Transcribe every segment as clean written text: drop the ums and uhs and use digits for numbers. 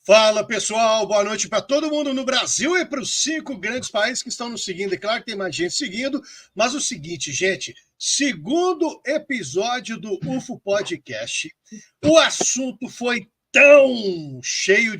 Fala, pessoal, boa noite para todo mundo no Brasil e para os 5 grandes países que estão nos seguindo. É claro que tem mais gente seguindo, mas o seguinte, gente, segundo episódio do UFO Podcast, o assunto foi tão cheio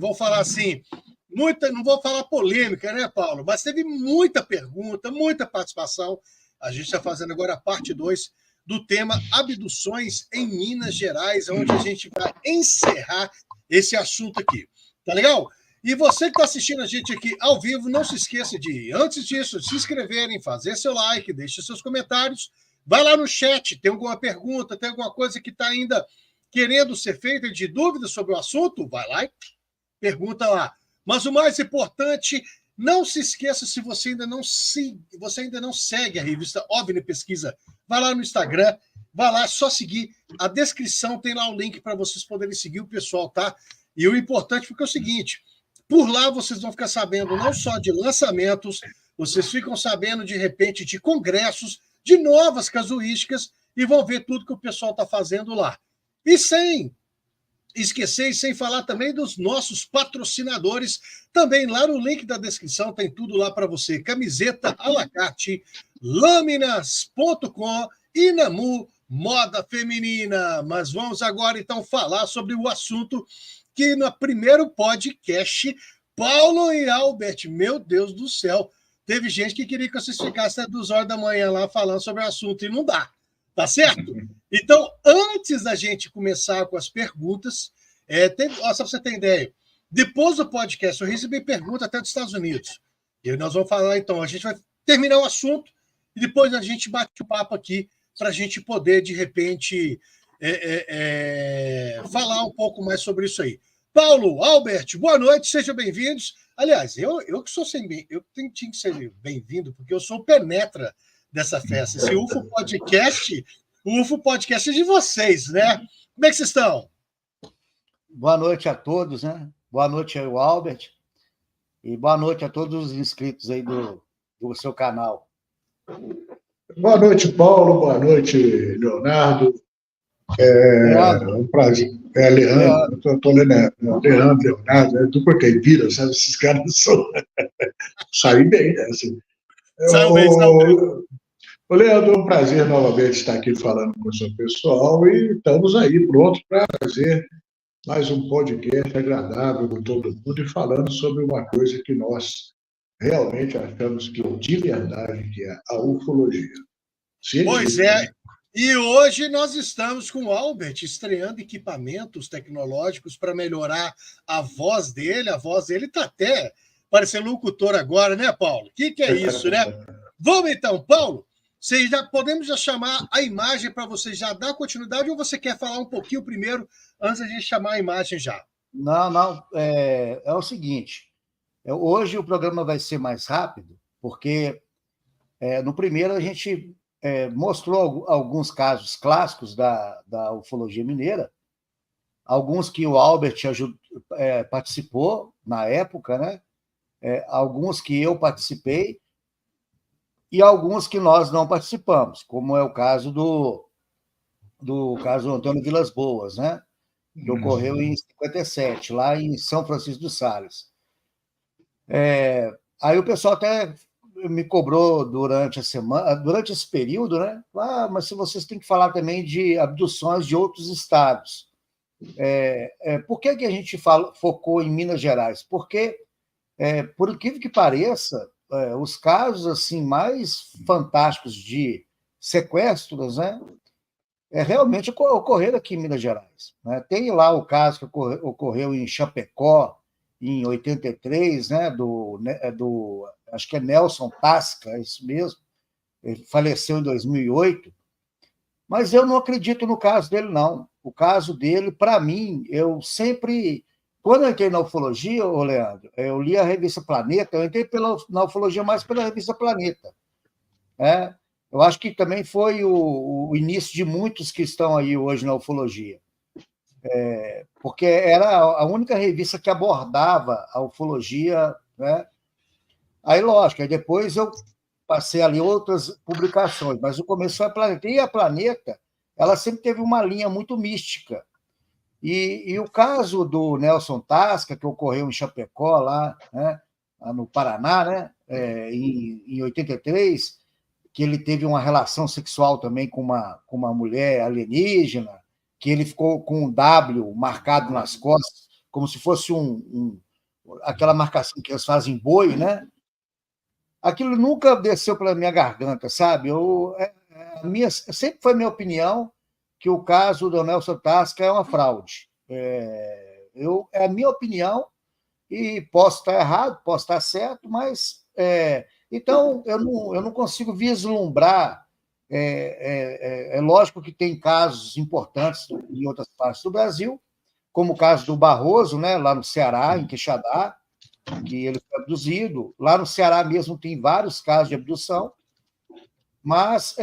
vou falar assim, não vou falar polêmica, né, Paulo? Mas teve muita pergunta, muita participação. A gente está fazendo agora a parte 2 do tema abduções em Minas Gerais, onde a gente vai encerrar esse assunto aqui. Tá legal? E você que está assistindo a gente aqui ao vivo, não se esqueça de, antes disso, se inscreverem, fazer seu like, deixe seus comentários. Vai lá no chat, tem alguma pergunta, tem alguma coisa que está ainda querendo ser feita de dúvida sobre o assunto? Vai lá e pergunta lá. Mas o mais importante, não se esqueça, se você ainda não segue a revista OVNI Pesquisa, vai lá no Instagram, vai lá, só seguir. A descrição tem lá o link para vocês poderem seguir o pessoal, tá? E o importante porque é o seguinte, por lá vocês vão ficar sabendo não só de lançamentos, vocês ficam sabendo, de repente, de congressos, de novas casuísticas, e vão ver tudo que o pessoal está fazendo lá. E sem esquecer e sem falar também dos nossos patrocinadores, também lá no link da descrição tem tudo lá para você, camiseta à la carte, lâminas.com e Namu Moda Feminina. Mas vamos agora então falar sobre o assunto que no primeiro podcast, Paulo e Albert, meu Deus do céu, teve gente que queria que vocês ficassem até 2 horas da manhã lá falando sobre o assunto e não dá, tá certo? Então, antes da gente começar com as perguntas, só para você ter ideia, depois do podcast eu recebi pergunta até dos Estados Unidos. E nós vamos falar, então, a gente vai terminar o assunto e depois a gente bate o papo aqui para a gente poder, de repente, falar um pouco mais sobre isso aí. Paulo, Albert, boa noite, sejam bem-vindos. Aliás, eu que sou eu tinha que ser bem-vindo, porque eu sou o penetra dessa festa. Esse UFO Podcast... O UFO Podcast é de vocês, né? Como é que vocês estão? Boa noite a todos, né? Boa noite ao Albert e boa noite a todos os inscritos aí do seu canal. Boa noite, Paulo. Boa noite, Leonardo. É um prazer. Leandro. Estou lendo Leandro, Leonardo, é tudo porque vira, sabe? Esses caras são. Saí bem, né? Assim. Saiu bem. Ô, Leandro, é um prazer novamente estar aqui falando com o seu pessoal e estamos aí prontos para fazer mais um podcast agradável com todo mundo e falando sobre uma coisa que nós realmente achamos que de verdade, que é a ufologia. Pois é, e hoje nós estamos com o Albert estreando equipamentos tecnológicos para melhorar a voz dele. A voz dele está até parecendo locutor agora, né, Paulo? O que é isso, né? Vamos então, Paulo. Podemos já chamar a imagem para você já dar continuidade ou você quer falar um pouquinho primeiro antes da gente chamar a imagem já? Não. É o seguinte, hoje o programa vai ser mais rápido, porque no primeiro a gente mostrou alguns casos clássicos da ufologia mineira, alguns que o Albert participou na época, né? Alguns que eu participei, e alguns que nós não participamos, como é o caso do caso Antônio Vilas Boas, né? Que ocorreu em 57, lá em São Francisco dos Sales. Aí o pessoal até me cobrou durante a semana, durante esse período, né? Mas se vocês têm que falar também de abduções de outros estados. Por que a gente focou em Minas Gerais? Porque, por incrível que pareça, os casos assim mais fantásticos de sequestros, né, realmente ocorreram aqui em Minas Gerais, né? Tem lá o caso que ocorreu em Chapecó, em 83, né, acho que é Nelson Tasca, é isso mesmo, ele faleceu em 2008, mas eu não acredito no caso dele, não. O caso dele, para mim, eu sempre... Quando eu entrei na ufologia, Leandro, eu li a revista Planeta, eu entrei na ufologia mais pela revista Planeta. Eu acho que também foi o início de muitos que estão aí hoje na ufologia. Porque era a única revista que abordava a ufologia, né? Aí, lógico, aí depois eu passei ali outras publicações, mas o começo foi a Planeta. E a Planeta, ela sempre teve uma linha muito mística. E o caso do Nelson Tasca, que ocorreu em Chapecó, lá, né, no Paraná, né, em 83, que ele teve uma relação sexual também com uma mulher alienígena, que ele ficou com um W marcado nas costas, como se fosse aquela marcação que eles fazem em boi, né? Aquilo nunca desceu pela minha garganta, sabe? Sempre foi minha opinião que o caso do Nelson Tasca é uma fraude. É a minha opinião, e posso estar errado, posso estar certo, mas... então, eu não consigo vislumbrar. É lógico que tem casos importantes em outras partes do Brasil, como o caso do Barroso, né, lá no Ceará, em Quixadá, que ele foi abduzido. Lá no Ceará mesmo tem vários casos de abdução, mas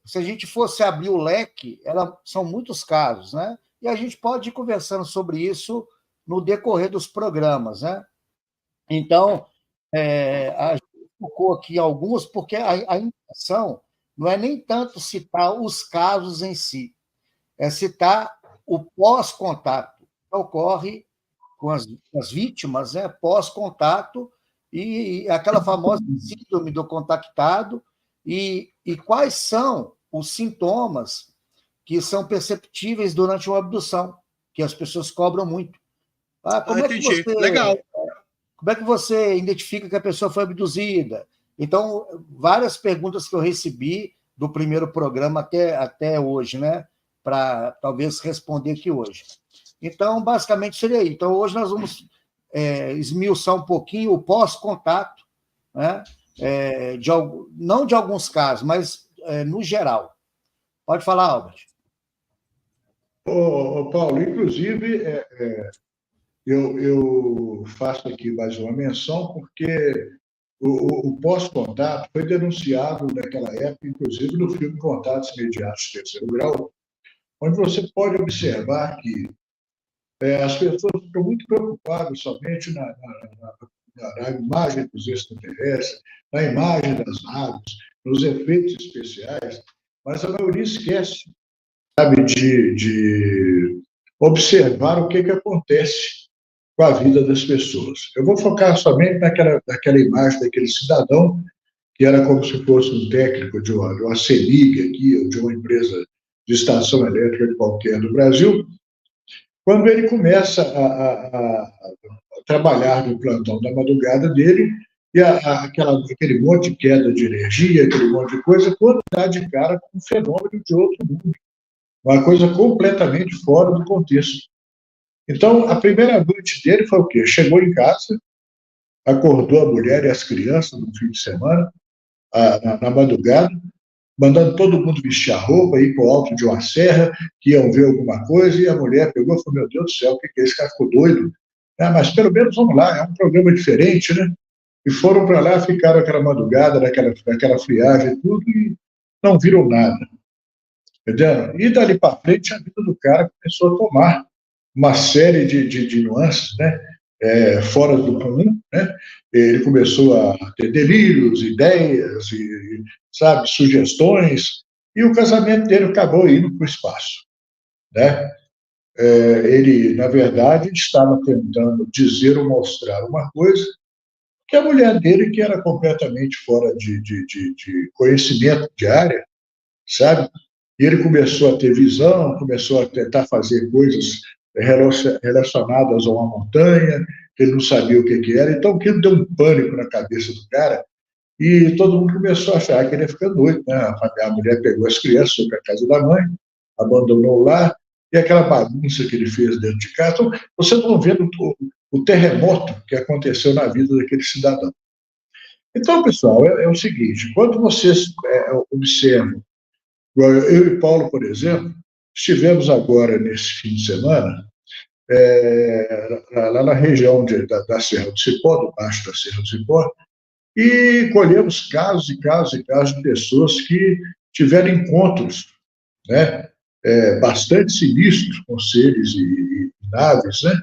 se a gente fosse abrir o leque, são muitos casos, né? E a gente pode ir conversando sobre isso no decorrer dos programas, né? Então, a gente focou aqui alguns, porque a intenção não é nem tanto citar os casos em si, é citar o pós-contato que ocorre com as vítimas, né, pós-contato, e aquela famosa síndrome do contactado, e quais são os sintomas que são perceptíveis durante uma abdução, que as pessoas cobram muito. Entendi. Legal. Como é que você identifica que a pessoa foi abduzida? Então, várias perguntas que eu recebi do primeiro programa até hoje, né, para talvez responder aqui hoje. Então, basicamente, seria isso. Então, hoje nós vamos esmiuçar um pouquinho o pós-contato, né? Não de alguns casos, mas no geral. Pode falar, Albert. Paulo, inclusive, eu faço aqui mais uma menção, porque o pós-contato foi denunciado naquela época, inclusive no filme Contatos Imediatos de Terceiro Grau, onde você pode observar que as pessoas ficam muito preocupadas somente na imagem dos extraterrestres, na imagem das naves, nos efeitos especiais, mas a maioria esquece, sabe, de observar o que acontece com a vida das pessoas. Eu vou focar somente naquela imagem daquele cidadão que era como se fosse um técnico de uma CEMIG aqui, ou de uma empresa de estação elétrica qualquer do Brasil, quando ele começa a trabalhar no plantão da madrugada dele, e aquele monte de queda de energia, aquele monte de coisa, quando dá de cara com um fenômeno de outro mundo, uma coisa completamente fora do contexto. Então, a primeira noite dele foi o quê? Chegou em casa, acordou a mulher e as crianças no fim de semana, na madrugada, mandando todo mundo vestir a roupa, ir para o alto de uma serra, que iam ver alguma coisa, e a mulher pegou e falou, meu Deus do céu, o que é esse cara? Ficou doido? Mas pelo menos vamos lá, é um programa diferente, né? E foram para lá, ficaram aquela madrugada, naquela friagem e tudo, e não viram nada. Entendeu? E dali para frente, a vida do cara começou a tomar uma série de nuances, né? Fora do comum, né? Ele começou a ter delírios, ideias, sabe, sugestões, e o casamento dele acabou indo para o espaço, né? Ele, na verdade, estava tentando dizer ou mostrar uma coisa que a mulher dele, que era completamente fora de conhecimento de área, sabe? E ele começou a ter visão, começou a tentar fazer coisas relacionadas a uma montanha, que ele não sabia o que era, então aquilo deu um pânico na cabeça do cara, e todo mundo começou a achar que ele ia ficar doido, né? A mulher pegou as crianças, foi para a casa da mãe, abandonou lá, e aquela bagunça que ele fez dentro de casa. Então, vocês vão vendo o terremoto que aconteceu na vida daquele cidadão. Então, pessoal, é o seguinte, quando vocês observam, eu e Paulo, por exemplo, estivemos agora, nesse fim de semana, lá na região da Serra do Cipó, do baixo da Serra do Cipó, e colhemos casos e casos e casos de pessoas que tiveram encontros, né, bastante sinistros com seres e naves, né?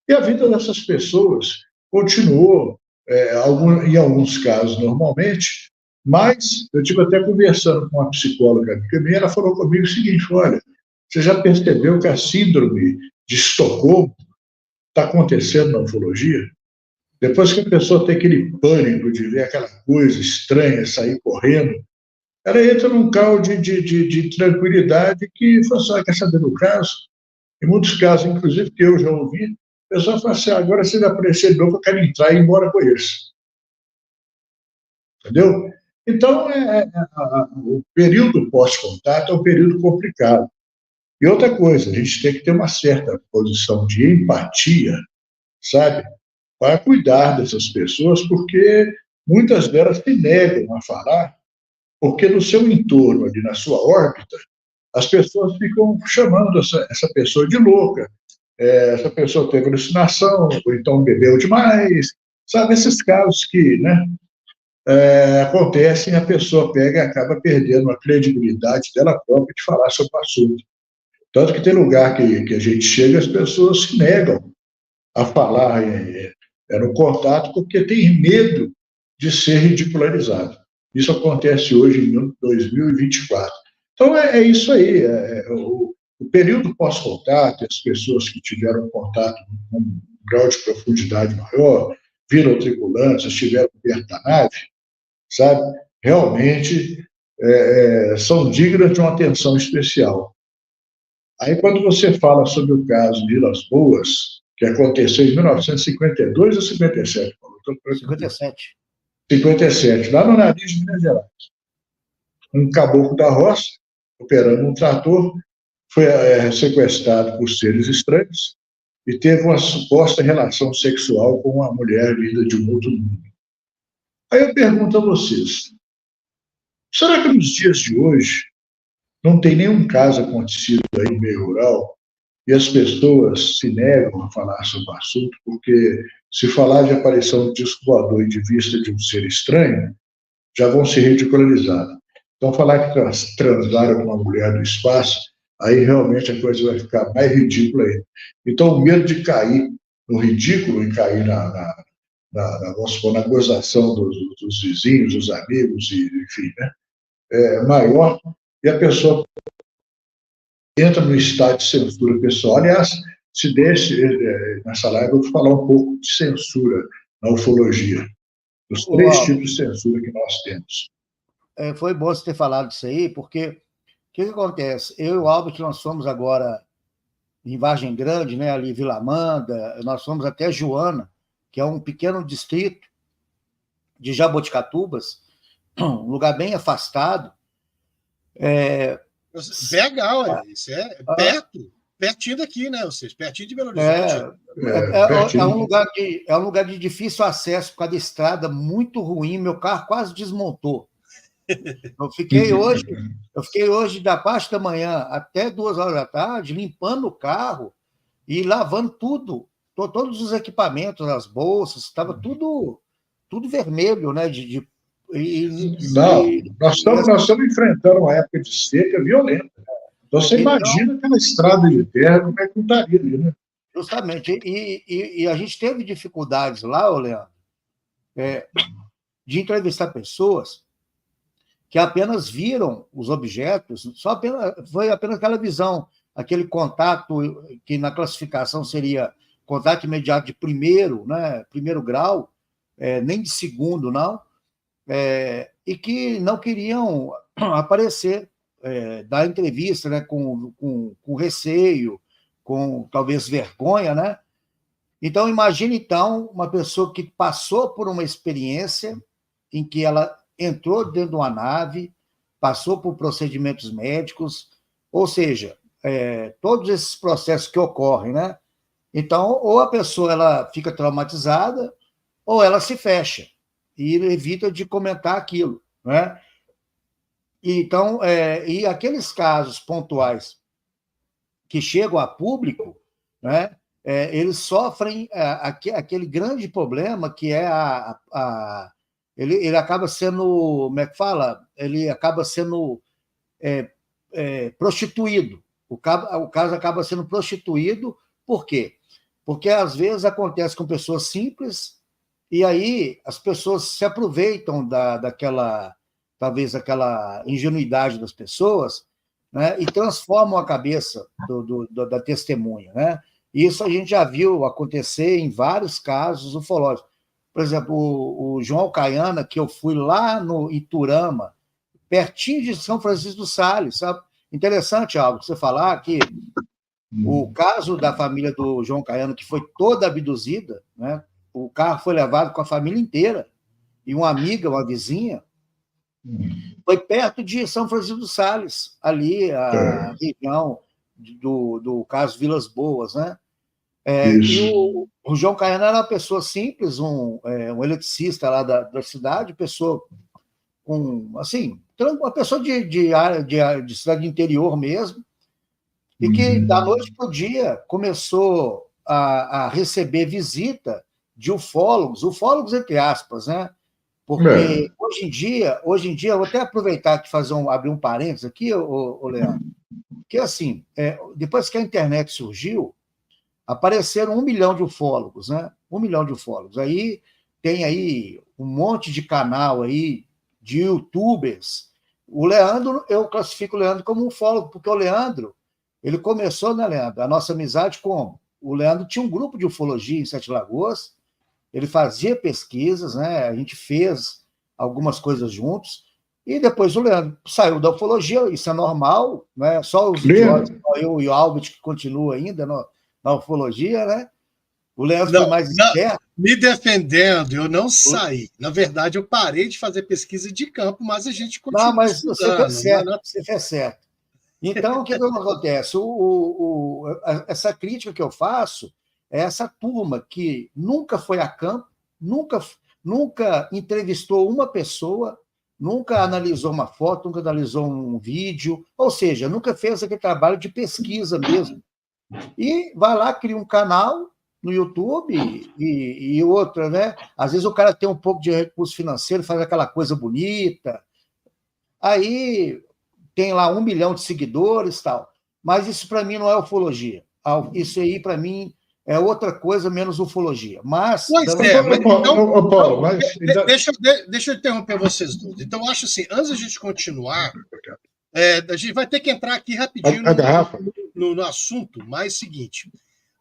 E a vida dessas pessoas continuou, em alguns casos, normalmente, mas eu estive até conversando com uma psicóloga amiga minha, ela falou comigo o seguinte, olha, você já percebeu que a síndrome de Estocolmo está acontecendo na ufologia? Depois que a pessoa tem aquele pânico de ver aquela coisa estranha, sair correndo, ela entra num caldo de tranquilidade que você quer saber do caso. Em muitos casos, inclusive, que eu já ouvi, a pessoa fala assim, agora se ele aparecer de novo, eu quero entrar e ir embora com eles. Entendeu? Então, o período pós-contato é um período complicado. E outra coisa, a gente tem que ter uma certa posição de empatia, sabe? Para cuidar dessas pessoas, porque muitas delas se negam a falar, porque no seu entorno, ali na sua órbita, as pessoas ficam chamando essa pessoa de louca. Essa pessoa teve alucinação, ou então bebeu demais, sabe? Esses casos que, né, acontecem, a pessoa pega e acaba perdendo a credibilidade dela própria de falar sobre o assunto. Tanto que tem lugar que a gente chega, as pessoas se negam a falar no contato porque tem medo de ser ridicularizado. Isso acontece hoje em 2024. Então, é isso aí. O período pós-contato, as pessoas que tiveram contato com um grau de profundidade maior, viram tripulantes, estiveram perto da nave, sabe? Realmente são dignas de uma atenção especial. Aí, quando você fala sobre o caso de Vilas Boas, que aconteceu em 1952 ou 57? 57. 57, lá no nariz de Minas Gerais. Um caboclo da roça, operando um trator, foi sequestrado por seres estranhos e teve uma suposta relação sexual com uma mulher vinda de um outro mundo. Aí eu pergunto a vocês, será que nos dias de hoje não tem nenhum caso acontecido aí em meio rural e as pessoas se negam a falar sobre o assunto porque se falar de aparição de disco voador e de vista de um ser estranho, já vão ser ridicularizados. Então, falar que transaram com uma mulher do espaço, aí realmente a coisa vai ficar mais ridícula ainda. Então, o medo de cair no ridículo e cair na gozação dos vizinhos, dos amigos, e, enfim, né, é maior, e a pessoa entra no estado de censura pessoal. Aliás, se deixe, nessa live, eu vou falar um pouco de censura na ufologia, dos três tipos de censura que nós temos. Foi bom você ter falado disso aí, porque o que acontece? Eu e o Albert, nós fomos agora em Vargem Grande, né, ali em Vila Amanda, nós fomos até Joana, que é um pequeno distrito de Jaboticatubas, um lugar bem afastado. Legal, isso é perto, pertinho daqui, né? Ou seja, pertinho de Belo Horizonte. É um lugar de difícil acesso, por causa da estrada muito ruim, meu carro quase desmontou. Eu fiquei hoje, da parte da manhã até 2 horas da tarde, limpando o carro e lavando tudo, todos os equipamentos, as bolsas, estava tudo vermelho, né? Nós estamos enfrentando uma época de seca violenta. Então, você imagina aquela estrada de terra, como é que não estaria ali, né? Justamente. E a gente teve dificuldades lá, Leandro, de entrevistar pessoas que apenas viram os objetos, foi apenas aquela visão, aquele contato que na classificação seria contato imediato de primeiro grau, nem de segundo, não, e que não queriam aparecer, dar entrevista, né, com receio, com talvez vergonha, né? Então, imagine, então, uma pessoa que passou por uma experiência em que ela entrou dentro de uma nave, passou por procedimentos médicos, ou seja, todos esses processos que ocorrem, né? Então, ou a pessoa ela fica traumatizada, ou ela se fecha e evita de comentar aquilo, né? Então, e aqueles casos pontuais que chegam a público, né? Eles sofrem aquele grande problema que é ele acaba sendo, como é que fala? Ele acaba sendo prostituído. O caso acaba sendo prostituído, por quê? Porque, às vezes, acontece com pessoas simples, e aí as pessoas se aproveitam talvez, aquela ingenuidade das pessoas, né, e transformam a cabeça da testemunha, né? Isso a gente já viu acontecer em vários casos ufológicos. Por exemplo, o João Caiana, que eu fui lá no Iturama, pertinho de São Francisco dos Sales, sabe? Interessante, algo você falar que o caso da família do João Caiano, que foi toda abduzida, né? O carro foi levado com a família inteira, e uma amiga, uma vizinha, foi perto de São Francisco dos Sales, ali, a região do caso Vilas Boas, né? E o João Caiano era uma pessoa simples, um eletricista lá da cidade, pessoa com, assim, uma pessoa de cidade interior mesmo, e que, da noite para o dia, começou a receber visita de ufólogos entre aspas, né? Porque hoje em dia, eu vou até aproveitar aqui abrir um parênteses aqui, Leandro, que assim, depois que a internet surgiu, apareceram 1 milhão de ufólogos, né? 1 milhão de ufólogos. Aí tem aí um monte de canal aí de youtubers. O Leandro, eu classifico o Leandro como um ufólogo, porque o Leandro, ele começou, né, Leandro, a nossa amizade como? O Leandro tinha um grupo de ufologia em Sete Lagoas, ele fazia pesquisas, né? A gente fez algumas coisas juntos, e depois o Leandro saiu da ufologia, isso é normal, né? Só os idiotas, eu e o Albert, que continua ainda na ufologia, né? O Leandro foi mais esperto. Me defendendo, eu não saí. Na verdade, eu parei de fazer pesquisa de campo, mas a gente continua. Não, mas você fez certo, você fez certo. Então, o que acontece? Essa crítica que eu faço é essa turma que nunca foi a campo, nunca entrevistou uma pessoa, nunca analisou uma foto, nunca analisou um vídeo, ou seja, nunca fez aquele trabalho de pesquisa mesmo. E vai lá, cria um canal no YouTube e outra, né? Às vezes o cara tem um pouco de recurso financeiro, faz aquela coisa bonita, aí tem lá 1 milhão de seguidores e tal. Mas isso, para mim, não é ufologia. Isso aí, para mim, é outra coisa menos ufologia. Mas... Paulo, deixa eu interromper vocês dois. Então, eu acho assim, antes da gente continuar, a gente vai ter que entrar aqui rapidinho no assunto, mas é o seguinte,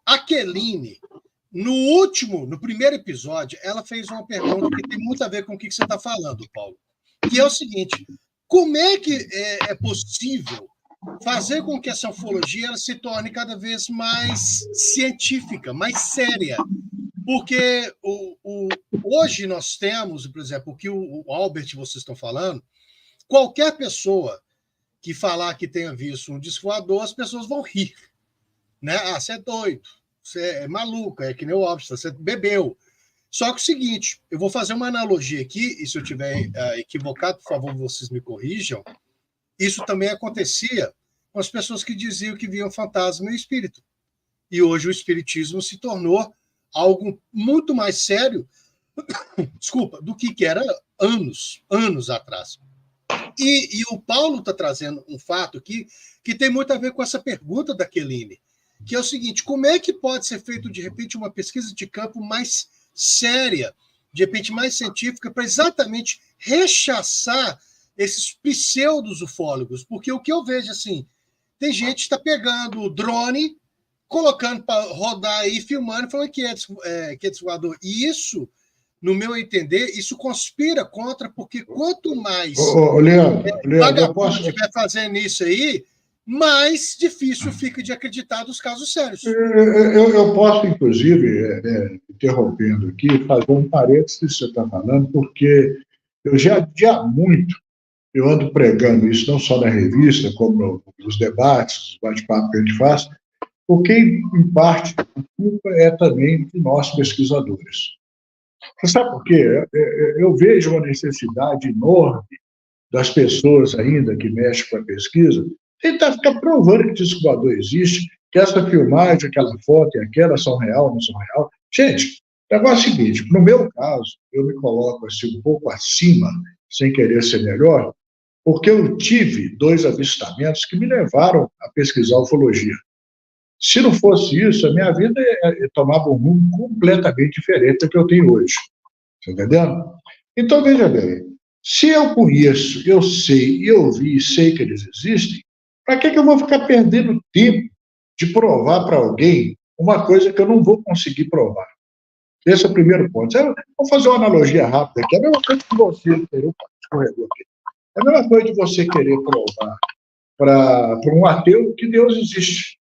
a Keline, no primeiro episódio, ela fez uma pergunta que tem muito a ver com o que você está falando, Paulo, que é o seguinte: como é que é possível fazer com que essa ufologia ela se torne cada vez mais científica, mais séria? Porque hoje nós temos, por exemplo, o que o Albert e vocês estão falando, qualquer pessoa que falar que tenha visto um disco voador, as pessoas vão rir. Né? Ah, você é doido, você é maluco, é que nem o Albert, você bebeu. Só que o seguinte, eu vou fazer uma analogia aqui, e se eu estiver equivocado, por favor, vocês me corrijam. Isso também acontecia com as pessoas que diziam que viam fantasma e espírito. E hoje o espiritismo se tornou algo muito mais sério, desculpa, do que era anos atrás. E o Paulo está trazendo um fato aqui que tem muito a ver com essa pergunta da Keline, que é o seguinte: como é que pode ser feito, de repente, uma pesquisa de campo mais séria, de repente mais científica, para exatamente rechaçar esses pseudos ufólogos? Porque o que eu vejo, assim, tem gente que está pegando o drone, colocando para rodar aí, filmando, falando que é voador. E isso, no meu entender, isso conspira contra, porque quanto mais vagabundo estiver fazendo isso aí, mais difícil fica de acreditar dos casos sérios. Eu posso, inclusive, interrompendo aqui, fazer um parênteses que você está falando, porque eu já há muito eu ando pregando isso, não só na revista, como nos debates, os bate-papos que a gente faz, porque, em parte, a culpa é também de nós pesquisadores. Você sabe por quê? Eu vejo uma necessidade enorme das pessoas ainda que mexem com a pesquisa tentar ficar provando que o disco voador existe, que essa filmagem, aquela foto e aquela são real, não são real. Gente, o negócio é o seguinte: no meu caso, eu me coloco assim um pouco acima, sem querer ser melhor, porque eu tive 2 avistamentos que me levaram a pesquisar ufologia. Se não fosse isso, a minha vida tomava um rumo completamente diferente do que eu tenho hoje. Está entendendo? Então, veja bem, se eu conheço, eu sei, eu vi e sei que eles existem, para que eu vou ficar perdendo tempo de provar para alguém uma coisa que eu não vou conseguir provar. Esse é o primeiro ponto. Vamos fazer uma analogia rápida aqui. É a mesma coisa que você querer, é a mesma coisa de você querer provar para um ateu que Deus existe.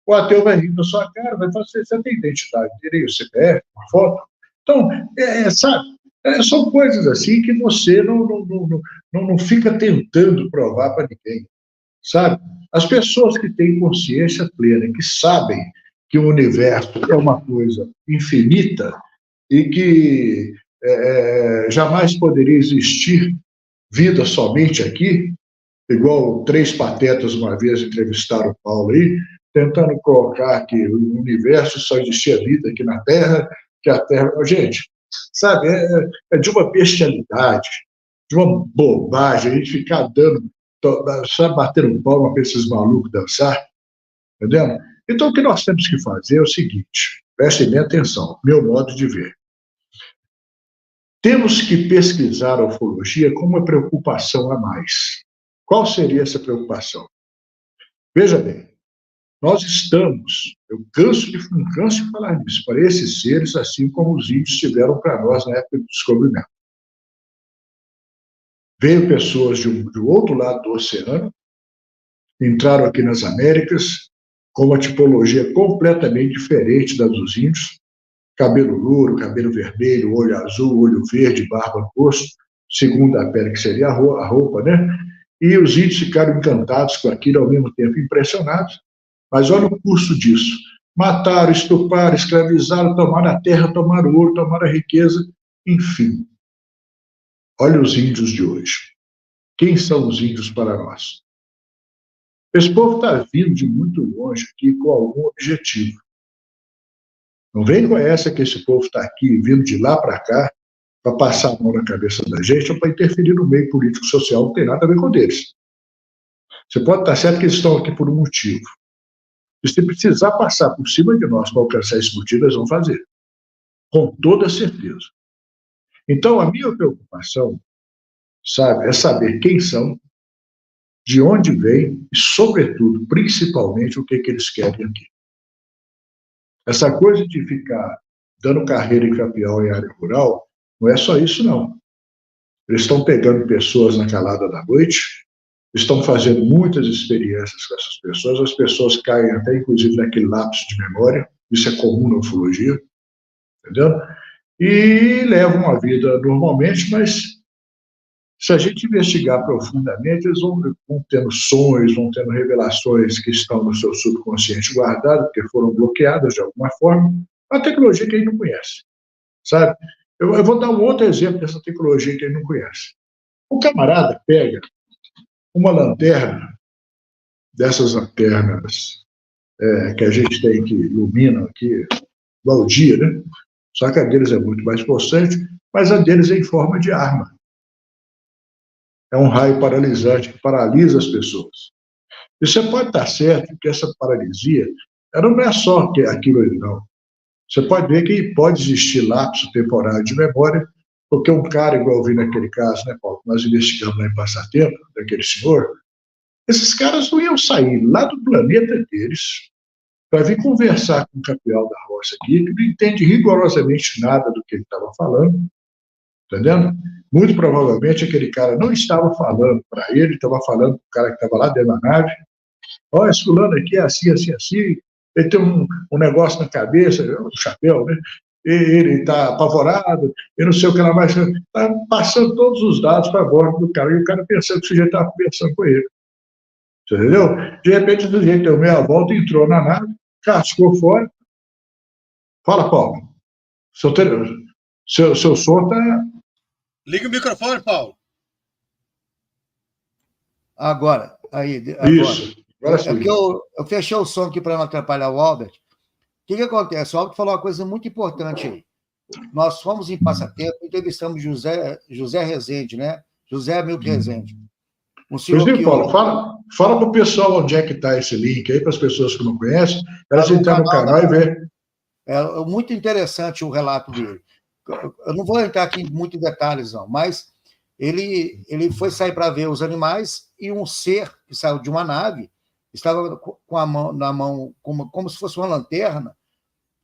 O ateu vai rir da sua cara, vai falar, você tem identidade, teria o CPF, uma foto. Então, sabe, são coisas assim que você não fica tentando provar para ninguém, sabe? As pessoas que têm consciência plena, que sabem que o universo é uma coisa infinita e que jamais poderia existir vida somente aqui, igual 3 patetas uma vez entrevistaram o Paulo aí, tentando colocar que o universo só existia vida aqui na Terra, que a Terra... Gente, sabe, é de uma bestialidade, de uma bobagem, a gente ficar dando, só batendo palma para esses malucos dançar, entendeu? Então, o que nós temos que fazer é o seguinte, prestem bem atenção, meu modo de ver. Temos que pesquisar a ufologia com uma preocupação a mais. Qual seria essa preocupação? Veja bem, nós estamos, eu não canso de falar nisso, para esses seres, assim como os índios tiveram para nós na época do descobrimento. Veio pessoas do outro lado do oceano, entraram aqui nas Américas, com uma tipologia completamente diferente da dos índios, cabelo louro, cabelo vermelho, olho azul, olho verde, barba no rosto, segunda pele que seria a roupa, né? E os índios ficaram encantados com aquilo, ao mesmo tempo impressionados. Mas olha o custo disso. Mataram, estupraram, escravizaram, tomaram a terra, tomaram o ouro, tomaram a riqueza, enfim. Olha os índios de hoje. Quem são os índios para nós? Esse povo está vindo de muito longe aqui com algum objetivo. Não vem com essa que esse povo está aqui, vindo de lá para cá, para passar a mão na cabeça da gente ou para interferir no meio político-social, não tem nada a ver com eles. Você pode estar certo que eles estão aqui por um motivo. E se precisar passar por cima de nós para alcançar esse motivo, eles vão fazer. Com toda certeza. Então, a minha preocupação, sabe, é saber quem são, de onde vêm e, sobretudo, principalmente, o que eles querem aqui. Essa coisa de ficar dando carreira em campeão em área rural, não é só isso, não. Eles estão pegando pessoas na calada da noite, estão fazendo muitas experiências com essas pessoas, as pessoas caem até, inclusive, naquele lapso de memória, isso é comum na ufologia, entendeu? E levam a vida normalmente, mas se a gente investigar profundamente, eles vão tendo sonhos, vão tendo revelações que estão no seu subconsciente guardado, porque foram bloqueadas de alguma forma, uma tecnologia que a gente não conhece, sabe? Eu vou dar um outro exemplo dessa tecnologia que a gente não conhece. O camarada pega uma lanterna, dessas lanternas que a gente tem que iluminam aqui, igual o dia, né? Só que a deles é muito mais possante, mas a deles é em forma de arma. É um raio paralisante que paralisa as pessoas. E você pode estar certo que essa paralisia não é só aquilo ali, não. Você pode ver que pode existir lapso temporário de memória, porque um cara, igual eu vi naquele caso, né, Paulo, que nós investigamos lá em Passatempo, daquele senhor, esses caras não iam sair lá do planeta deles para vir conversar com o campeão da roça aqui, que não entende rigorosamente nada do que ele estava falando, entendendo? Muito provavelmente aquele cara não estava falando para ele, estava falando para o cara que estava lá dentro da nave. Olha, esse fulano aqui é assim, assim, assim, ele tem um negócio na cabeça, um chapéu, né? Ele está apavorado, eu não sei o que ela mais. Está passando todos os dados para a bordo do cara, e o cara pensando que o sujeito estava conversando com ele. Você entendeu? De repente, o sujeito deu meia volta, entrou na nave, cascou fora. Fala, Paulo. Seu som está. Liga o microfone, Paulo. Agora. Isso. Agora sim. Eu fechei o som aqui para não atrapalhar o Albert. O que acontece? O Albert falou uma coisa muito importante aí. Nós fomos em Passatempo, entrevistamos José Rezende, né? José Hamilton Rezende. Um senhor que... Paulo, fala para o pessoal onde é que está esse link aí, para as pessoas que não conhecem, elas entram no canal e ver. É muito interessante o relato dele. Eu não vou entrar aqui muito em detalhes, não, mas ele foi sair para ver os animais e um ser que saiu de uma nave estava com a mão na mão, como se fosse uma lanterna,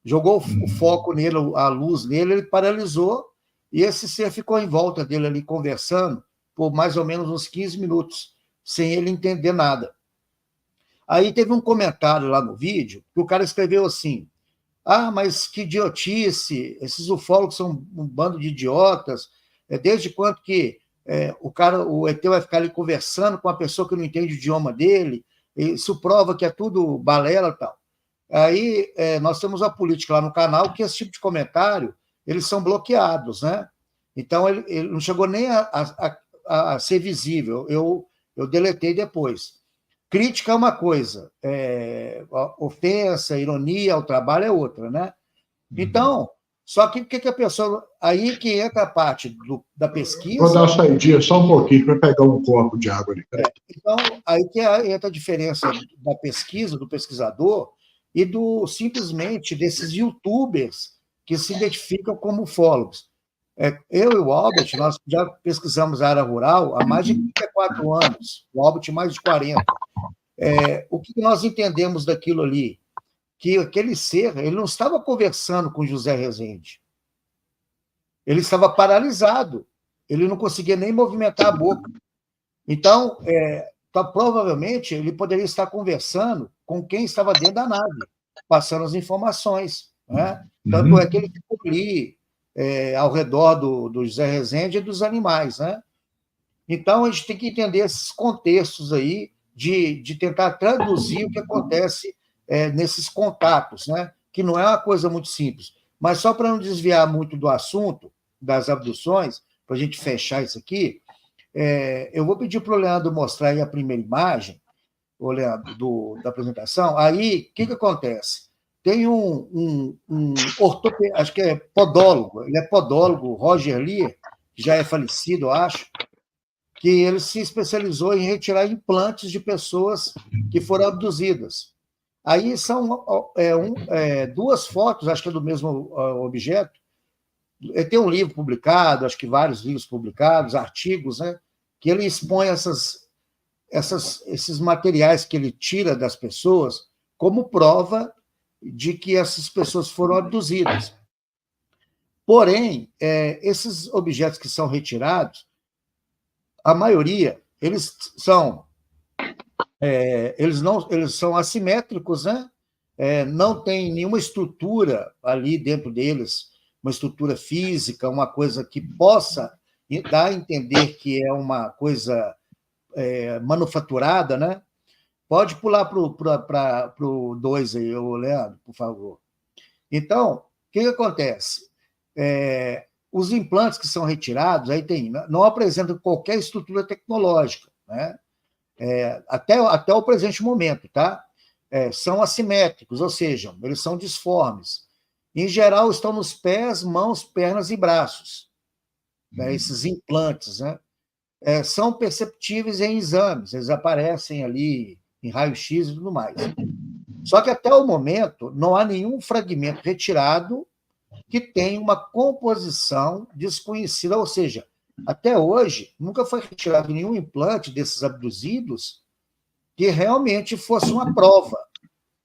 jogou o foco nele, a luz nele, ele paralisou, e esse ser ficou em volta dele ali conversando por mais ou menos uns 15 minutos, sem ele entender nada. Aí teve um comentário lá no vídeo, que o cara escreveu assim: mas que idiotice, esses ufólogos são um bando de idiotas, desde quando que o ET vai ficar ali conversando com uma pessoa que não entende o idioma dele, isso prova que é tudo balela e tal. Aí nós temos uma política lá no canal que esse tipo de comentário, eles são bloqueados, né? Então, ele não chegou nem a ser visível, eu deletei depois. Crítica é uma coisa, ofensa, ironia ao trabalho é outra, né? Então, só que o que a pessoa... Aí que entra a parte da pesquisa... Vou dar uma saidinha só um pouquinho para pegar um copo de água ali. Então, aí que entra a diferença da pesquisa, do pesquisador, e simplesmente desses youtubers que se identificam como ufólogos. Eu e o Albert, nós já pesquisamos a área rural há mais de 34 anos, o Albert mais de 40. O que nós entendemos daquilo ali? Que aquele ser, ele não estava conversando com José Rezende. Ele estava paralisado. Ele não conseguia nem movimentar a boca. Então, provavelmente, ele poderia estar conversando com quem estava dentro da nave, passando as informações, né? Tanto é que ele ficou ali, ao redor do José Rezende e dos animais, né? Então, a gente tem que entender esses contextos aí de tentar traduzir o que acontece nesses contatos, né? Que não é uma coisa muito simples. Mas só para não desviar muito do assunto das abduções, para a gente fechar isso aqui, eu vou pedir para o Leandro mostrar aí a primeira imagem, o Leandro, da apresentação. Aí, o que acontece? Tem um ortopedista, acho que é podólogo, ele é podólogo, Roger Lee, que já é falecido, eu acho, que ele se especializou em retirar implantes de pessoas que foram abduzidas. Aí são duas fotos, acho que é do mesmo objeto. Tem um livro publicado, acho que vários livros publicados, artigos, né, que ele expõe esses materiais que ele tira das pessoas como prova de que essas pessoas foram abduzidas. Porém, esses objetos que são retirados, a maioria, eles são assimétricos, né? Não tem nenhuma estrutura ali dentro deles, uma estrutura física, uma coisa que possa dar a entender que é uma coisa manufaturada, né? Pode pular para o 2 aí, Leandro, por favor. Então, o que acontece? Os implantes que são retirados, aí não apresentam qualquer estrutura tecnológica, né? Até o presente momento, tá? São assimétricos, ou seja, eles são disformes. Em geral, estão nos pés, mãos, pernas e braços, né? Esses implantes, né? São perceptíveis em exames, eles aparecem ali em raio-x e tudo mais. Só que, até o momento, não há nenhum fragmento retirado que tenha uma composição desconhecida, ou seja, até hoje, nunca foi retirado nenhum implante desses abduzidos que realmente fosse uma prova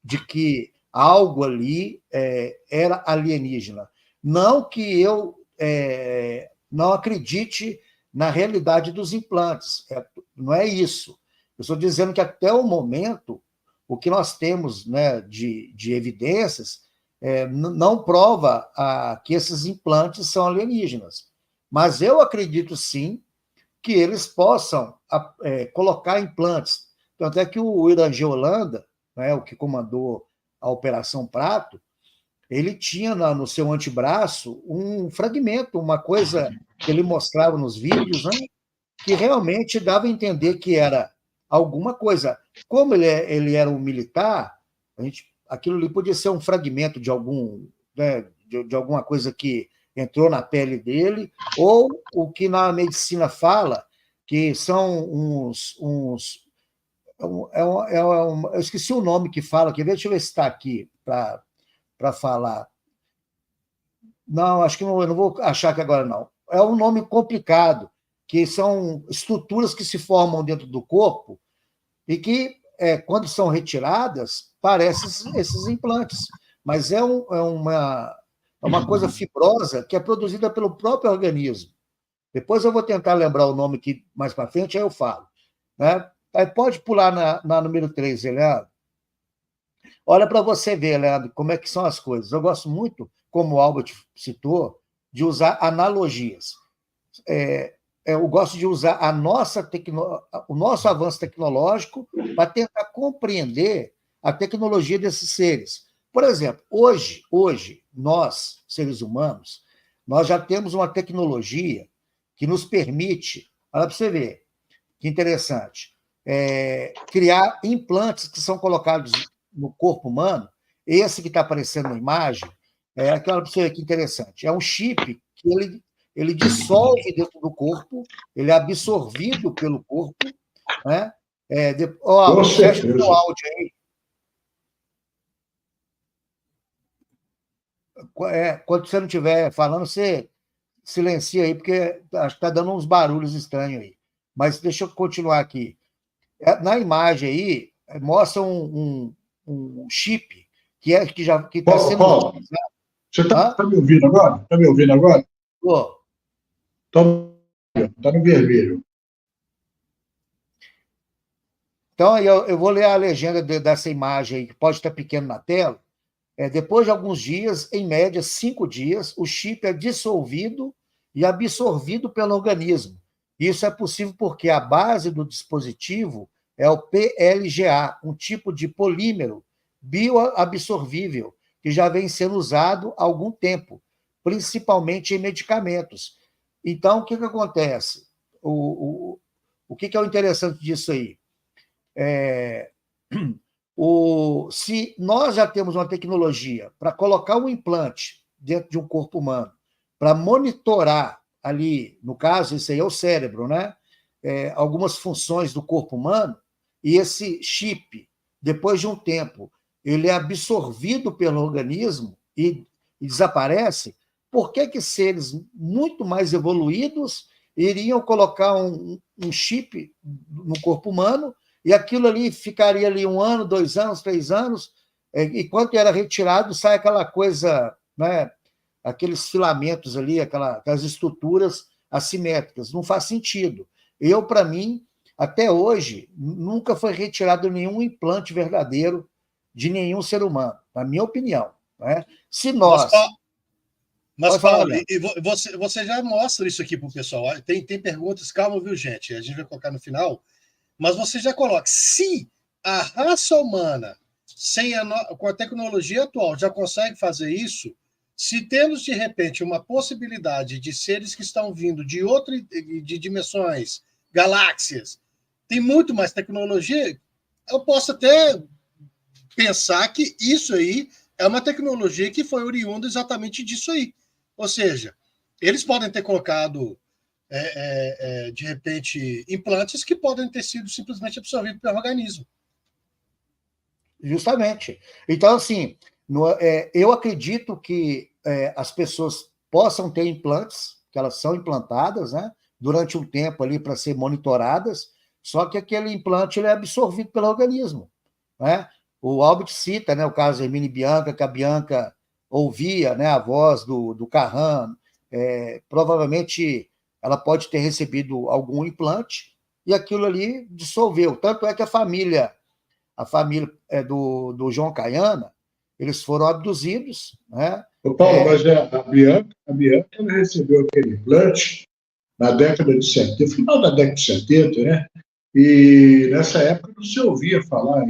de que algo ali era alienígena. Não que eu não acredite na realidade dos implantes, não é isso. Eu estou dizendo que, até o momento, o que nós temos, né, de evidências não prova que esses implantes são alienígenas. Mas eu acredito, sim, que eles possam colocar implantes. Tanto é que o Irangê Holanda, né, o que comandou a Operação Prato, ele tinha no seu antebraço um fragmento, uma coisa que ele mostrava nos vídeos, né, que realmente dava a entender que era alguma coisa. Como ele era um militar, aquilo ali podia ser um fragmento de de alguma coisa que entrou na pele dele, ou o que na medicina fala, que são eu esqueci o nome que fala, deixa eu ver se está aqui para falar. Não, acho que eu não vou achar que agora não. É um nome complicado, que são estruturas que se formam dentro do corpo e que, quando são retiradas, parecem esses implantes. mas é uma coisa fibrosa que é produzida pelo próprio organismo. Depois eu vou tentar lembrar o nome aqui mais para frente, aí eu falo. Né? Aí pode pular na número 3, Leandro. Olha para você ver, Leandro, como é que são as coisas. Eu gosto muito, como o Albert citou, de usar analogias. Eu gosto de usar o nosso avanço tecnológico para tentar compreender a tecnologia desses seres. Por exemplo, hoje, nós, seres humanos, nós já temos uma tecnologia que nos permite, olha para você ver, que interessante, criar implantes que são colocados no corpo humano. Esse que está aparecendo na imagem, aquela para você ver que interessante, é um chip que ele dissolve dentro do corpo, ele é absorvido pelo corpo, né? Fecha o seu áudio aí. Quando você não estiver falando, você silencia aí, porque acho que está dando uns barulhos estranhos aí. Mas deixa eu continuar aqui. Na imagem aí, mostra um chip que está sendo... Paulo, você está me ouvindo agora? Está me ouvindo agora? Está no vermelho. Então, eu vou ler a legenda dessa imagem aí, que pode estar pequeno na tela. Depois de alguns dias, em média 5 dias, o chip é dissolvido e absorvido pelo organismo. Isso é possível porque a base do dispositivo é o PLGA, um tipo de polímero bioabsorvível, que já vem sendo usado há algum tempo, principalmente em medicamentos. Então, o que acontece? O que é o interessante disso aí? Se nós já temos uma tecnologia para colocar um implante dentro de um corpo humano, para monitorar ali, no caso, isso aí é o cérebro, né? Algumas funções do corpo humano, e esse chip, depois de um tempo, ele é absorvido pelo organismo e desaparece. Por que seres muito mais evoluídos iriam colocar um chip no corpo humano e aquilo ali ficaria ali 1 ano, 2 anos, 3 anos, e quando era retirado, sai aquela coisa, né, aqueles filamentos ali, aquelas estruturas assimétricas. Não faz sentido. Para mim, até hoje, nunca foi retirado nenhum implante verdadeiro de nenhum ser humano, na minha opinião. Né? Se nós... Mas Paulo, você já mostra isso aqui para o pessoal. Tem perguntas, calma, viu, gente? A gente vai colocar no final. Mas você já coloca, se a raça humana, com a tecnologia atual, já consegue fazer isso, se temos, de repente, uma possibilidade de seres que estão vindo de dimensões, galáxias, tem muito mais tecnologia, eu posso até pensar que isso aí é uma tecnologia que foi oriunda exatamente disso aí. Ou seja, eles podem ter colocado... de repente, implantes que podem ter sido simplesmente absorvidos pelo organismo. Justamente. Então, assim, eu acredito que as pessoas possam ter implantes, que elas são implantadas, né, durante um tempo ali para ser monitoradas, só que aquele implante ele é absorvido pelo organismo. Né? O Albert cita, né, o caso da Hermine Bianca, que a Bianca ouvia, né, a voz do Carran, provavelmente ela pode ter recebido algum implante e aquilo ali dissolveu. Tanto é que a família do João Caiana, eles foram abduzidos. Né? Paulo, mas a Bianca ela recebeu aquele implante na década de 70, final da década de 70, né? E nessa época não se ouvia falar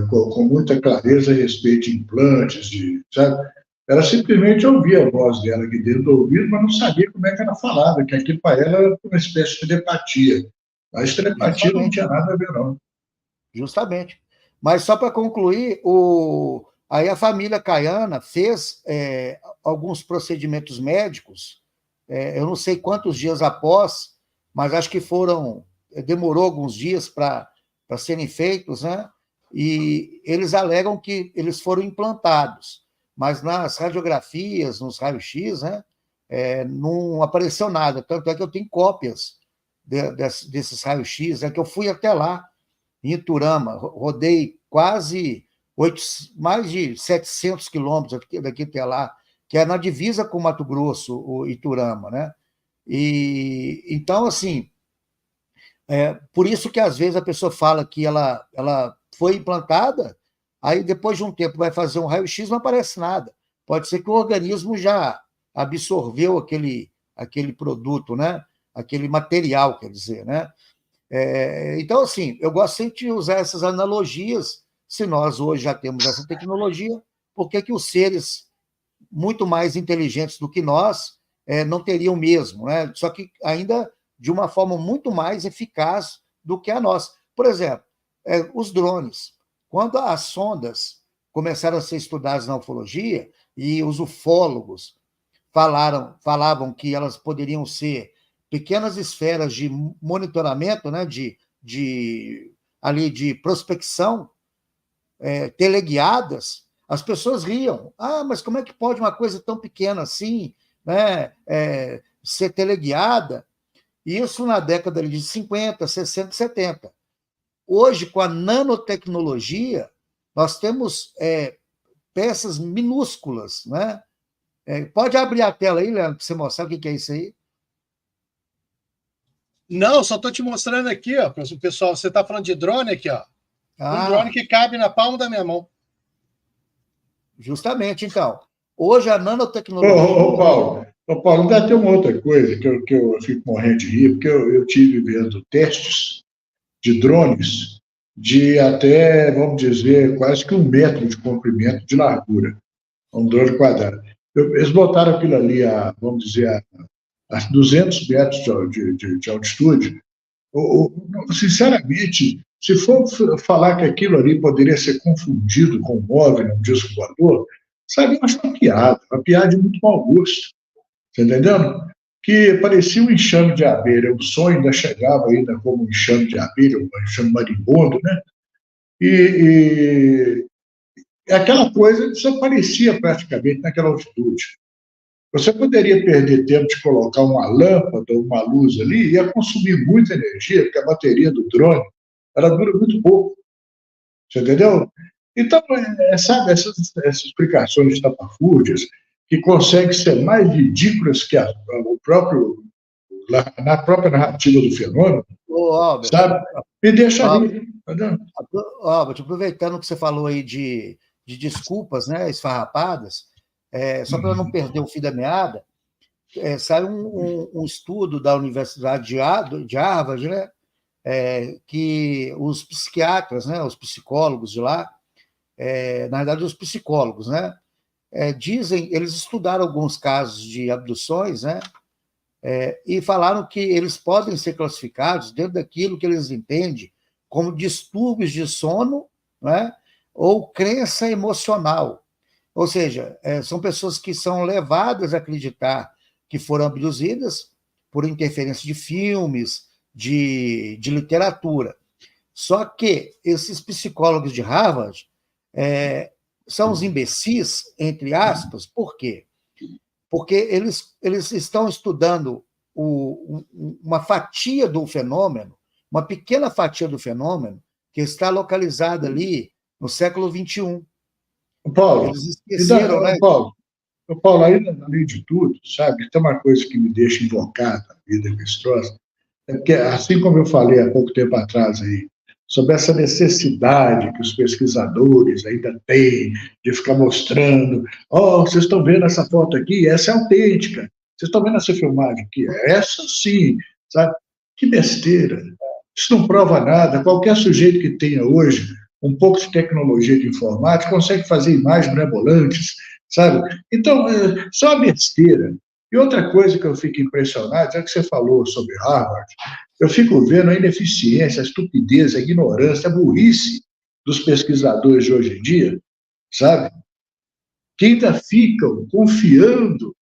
com muita clareza a respeito de implantes, sabe? Ela simplesmente ouvia a voz dela aqui dentro do ouvido, mas não sabia como é que ela falava, que aquilo para ela era uma espécie de telepatia. Mas telepatia não tinha nada a ver, não. Justamente. Mas só para concluir, aí a família Caiana fez alguns procedimentos médicos, eu não sei quantos dias após, mas acho que demorou alguns dias para serem feitos, né? E eles alegam que eles foram implantados, mas nas radiografias, nos raios-x, né, não apareceu nada. Tanto é que eu tenho cópias desses raios-x, que eu fui até lá, em Iturama, rodei quase mais de 700 quilômetros daqui até lá, que é na divisa com Mato Grosso, o Iturama, né? E então, assim, por isso que às vezes a pessoa fala que ela foi implantada, aí depois de um tempo vai fazer um raio-x, não aparece nada. Pode ser que o organismo já absorveu aquele produto, né? Aquele material, quer dizer, né? Então, assim, eu gosto sempre de usar essas analogias. Se nós hoje já temos essa tecnologia, por que os seres muito mais inteligentes do que nós não teriam mesmo, né? Só que ainda de uma forma muito mais eficaz do que a nossa. Por exemplo, os drones. Quando as sondas começaram a ser estudadas na ufologia e os ufólogos falavam que elas poderiam ser pequenas esferas de monitoramento, né, de prospecção, teleguiadas, as pessoas riam. Mas como é que pode uma coisa tão pequena assim, né, ser teleguiada? Isso na década de 50, 60, 70. Hoje, com a nanotecnologia, nós temos peças minúsculas, né? Pode abrir a tela aí, Leandro, para você mostrar o que é isso aí? Não, só estou te mostrando aqui, ó, para o pessoal. Você está falando de drone aqui, ó. Um drone que cabe na palma da minha mão. Justamente, então. Hoje a nanotecnologia... Paulo, ainda tem uma outra coisa que eu fico morrendo de rir, porque eu tive vendo testes de drones de até, vamos dizer, quase que 1 metro de comprimento de largura, um drone quadrado. Eles botaram aquilo ali, vamos dizer, a 200 metros de altitude. Sinceramente, se for falar que aquilo ali poderia ser confundido com um OVNI, um disco voador, sabe, eu acho uma piada de muito mau gosto. Está entendendo? Que parecia um enxame de abelha. O sonho ainda chegava ainda como um enxame de abelha, um enxame marimbondo, né? E aquela coisa desaparecia praticamente naquela altitude. Você poderia perder tempo de colocar uma lâmpada ou uma luz ali, ia consumir muita energia, porque a bateria do drone ela dura muito pouco. Você entendeu? Então, sabe, essas explicações estapafúrdias que conseguem ser mais ridículas que na própria narrativa do fenômeno, Albert, sabe? Me deixa ali. Albert, aproveitando que você falou aí de desculpas, né, esfarrapadas, só para não perder o fio da meada, saiu um estudo da Universidade de Harvard, né, que os psiquiatras, né, os psicólogos de lá, na verdade, os psicólogos, né, eles estudaram alguns casos de abduções, né, e falaram que eles podem ser classificados dentro daquilo que eles entendem como distúrbios de sono, né, ou crença emocional. Ou seja, são pessoas que são levadas a acreditar que foram abduzidas por interferência de filmes, de literatura. Só que esses psicólogos de Harvard são os imbecis, entre aspas, por quê? Porque eles estão estudando uma fatia do fenômeno, uma pequena fatia do fenômeno, que está localizada ali no século XXI. Paulo, eles esqueceram, né? Paulo, ainda além de tudo, sabe, tem uma coisa que me deixa invocado na vida com esse troço, porque, assim como eu falei há pouco tempo atrás aí, sobre essa necessidade que os pesquisadores ainda têm de ficar mostrando, vocês estão vendo essa foto aqui? Essa é autêntica. Vocês estão vendo essa filmagem aqui? Essa sim, sabe? Que besteira. Isso não prova nada. Qualquer sujeito que tenha hoje um pouco de tecnologia de informática consegue fazer imagens mirabolantes, sabe? Então, só uma besteira. E outra coisa que eu fico impressionado, já que você falou sobre Harvard, eu fico vendo a ineficiência, a estupidez, a ignorância, a burrice dos pesquisadores de hoje em dia, sabe? Que ainda ficam confiando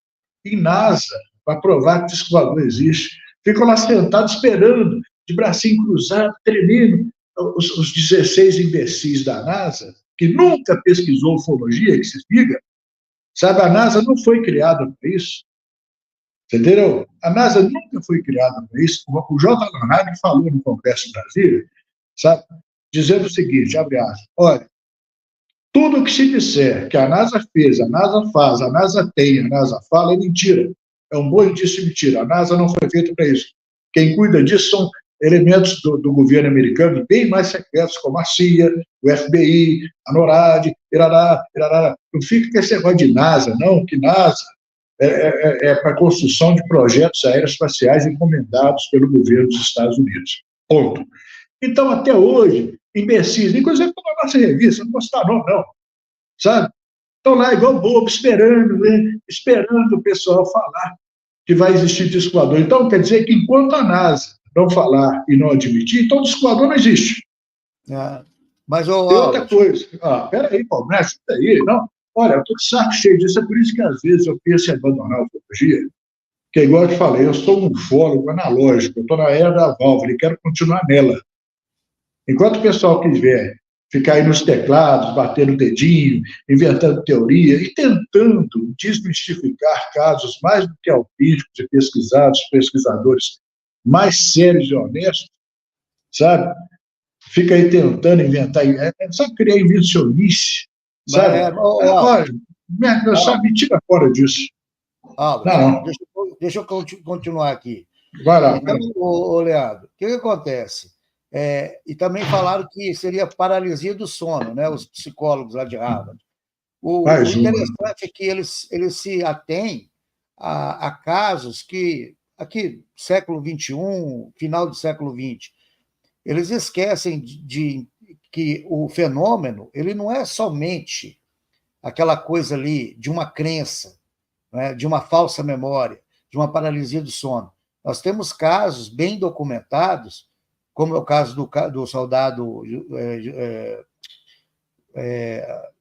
em NASA para provar que o disco voador existe. Ficam lá sentados esperando, de bracinho cruzado, tremendo. Os 16 imbecis da NASA, que nunca pesquisou ufologia, que se diga, sabe? A NASA não foi criada para isso. Entendeu? A NASA nunca foi criada para isso. O J. Lohan falou no Congresso de Brasília, sabe, dizendo o seguinte, abre aspas, olha, Tudo que se disser que a NASA fez, a NASA faz, a NASA tem, a NASA fala, é mentira. É um bom indício de mentira. A NASA não foi feita para isso. Quem cuida disso são elementos do governo americano bem mais secretos, como a CIA, o FBI, a NORAD, irará. Não fica com esse negócio de NASA, não, que NASA é para a construção de projetos aeroespaciais encomendados pelo governo dos Estados Unidos. Ponto. Então, até hoje, imbecis, inclusive na nossa revista, não vou citar nome, não, sabe? Estão lá igual bobo, esperando, né? Esperando o pessoal falar que vai existir disco voador. Então, quer dizer que enquanto a NASA não falar e não admitir, então o disco voador não existe. Mas, tem outra coisa. Peraí, Paulo, não ajuda aí, não. Olha, eu estou de saco cheio disso, é por isso que às vezes eu penso em abandonar a ufologia, que é igual eu te falei, eu sou um ufólogo analógico, eu estou na era da válvula e quero continuar nela. Enquanto o pessoal quiser ficar aí nos teclados, batendo o dedinho, inventando teoria e tentando desmistificar casos mais do que autênticos e pesquisados, pesquisadores mais sérios e honestos, sabe? Fica aí tentando inventar, sabe, criar invencionice, sabe? Olha, me tira fora disso. Não. Deixa eu continuar aqui. Vai lá. Então, Leandro, o que acontece? E também falaram que seria paralisia do sono, né? Os psicólogos lá de Harvard. O interessante é que eles se atêm a casos que, aqui, século XXI, final do século XX, eles esquecem de que o fenômeno ele não é somente aquela coisa ali de uma crença, né? De uma falsa memória, de uma paralisia do sono. Nós temos casos bem documentados, como é o caso do soldado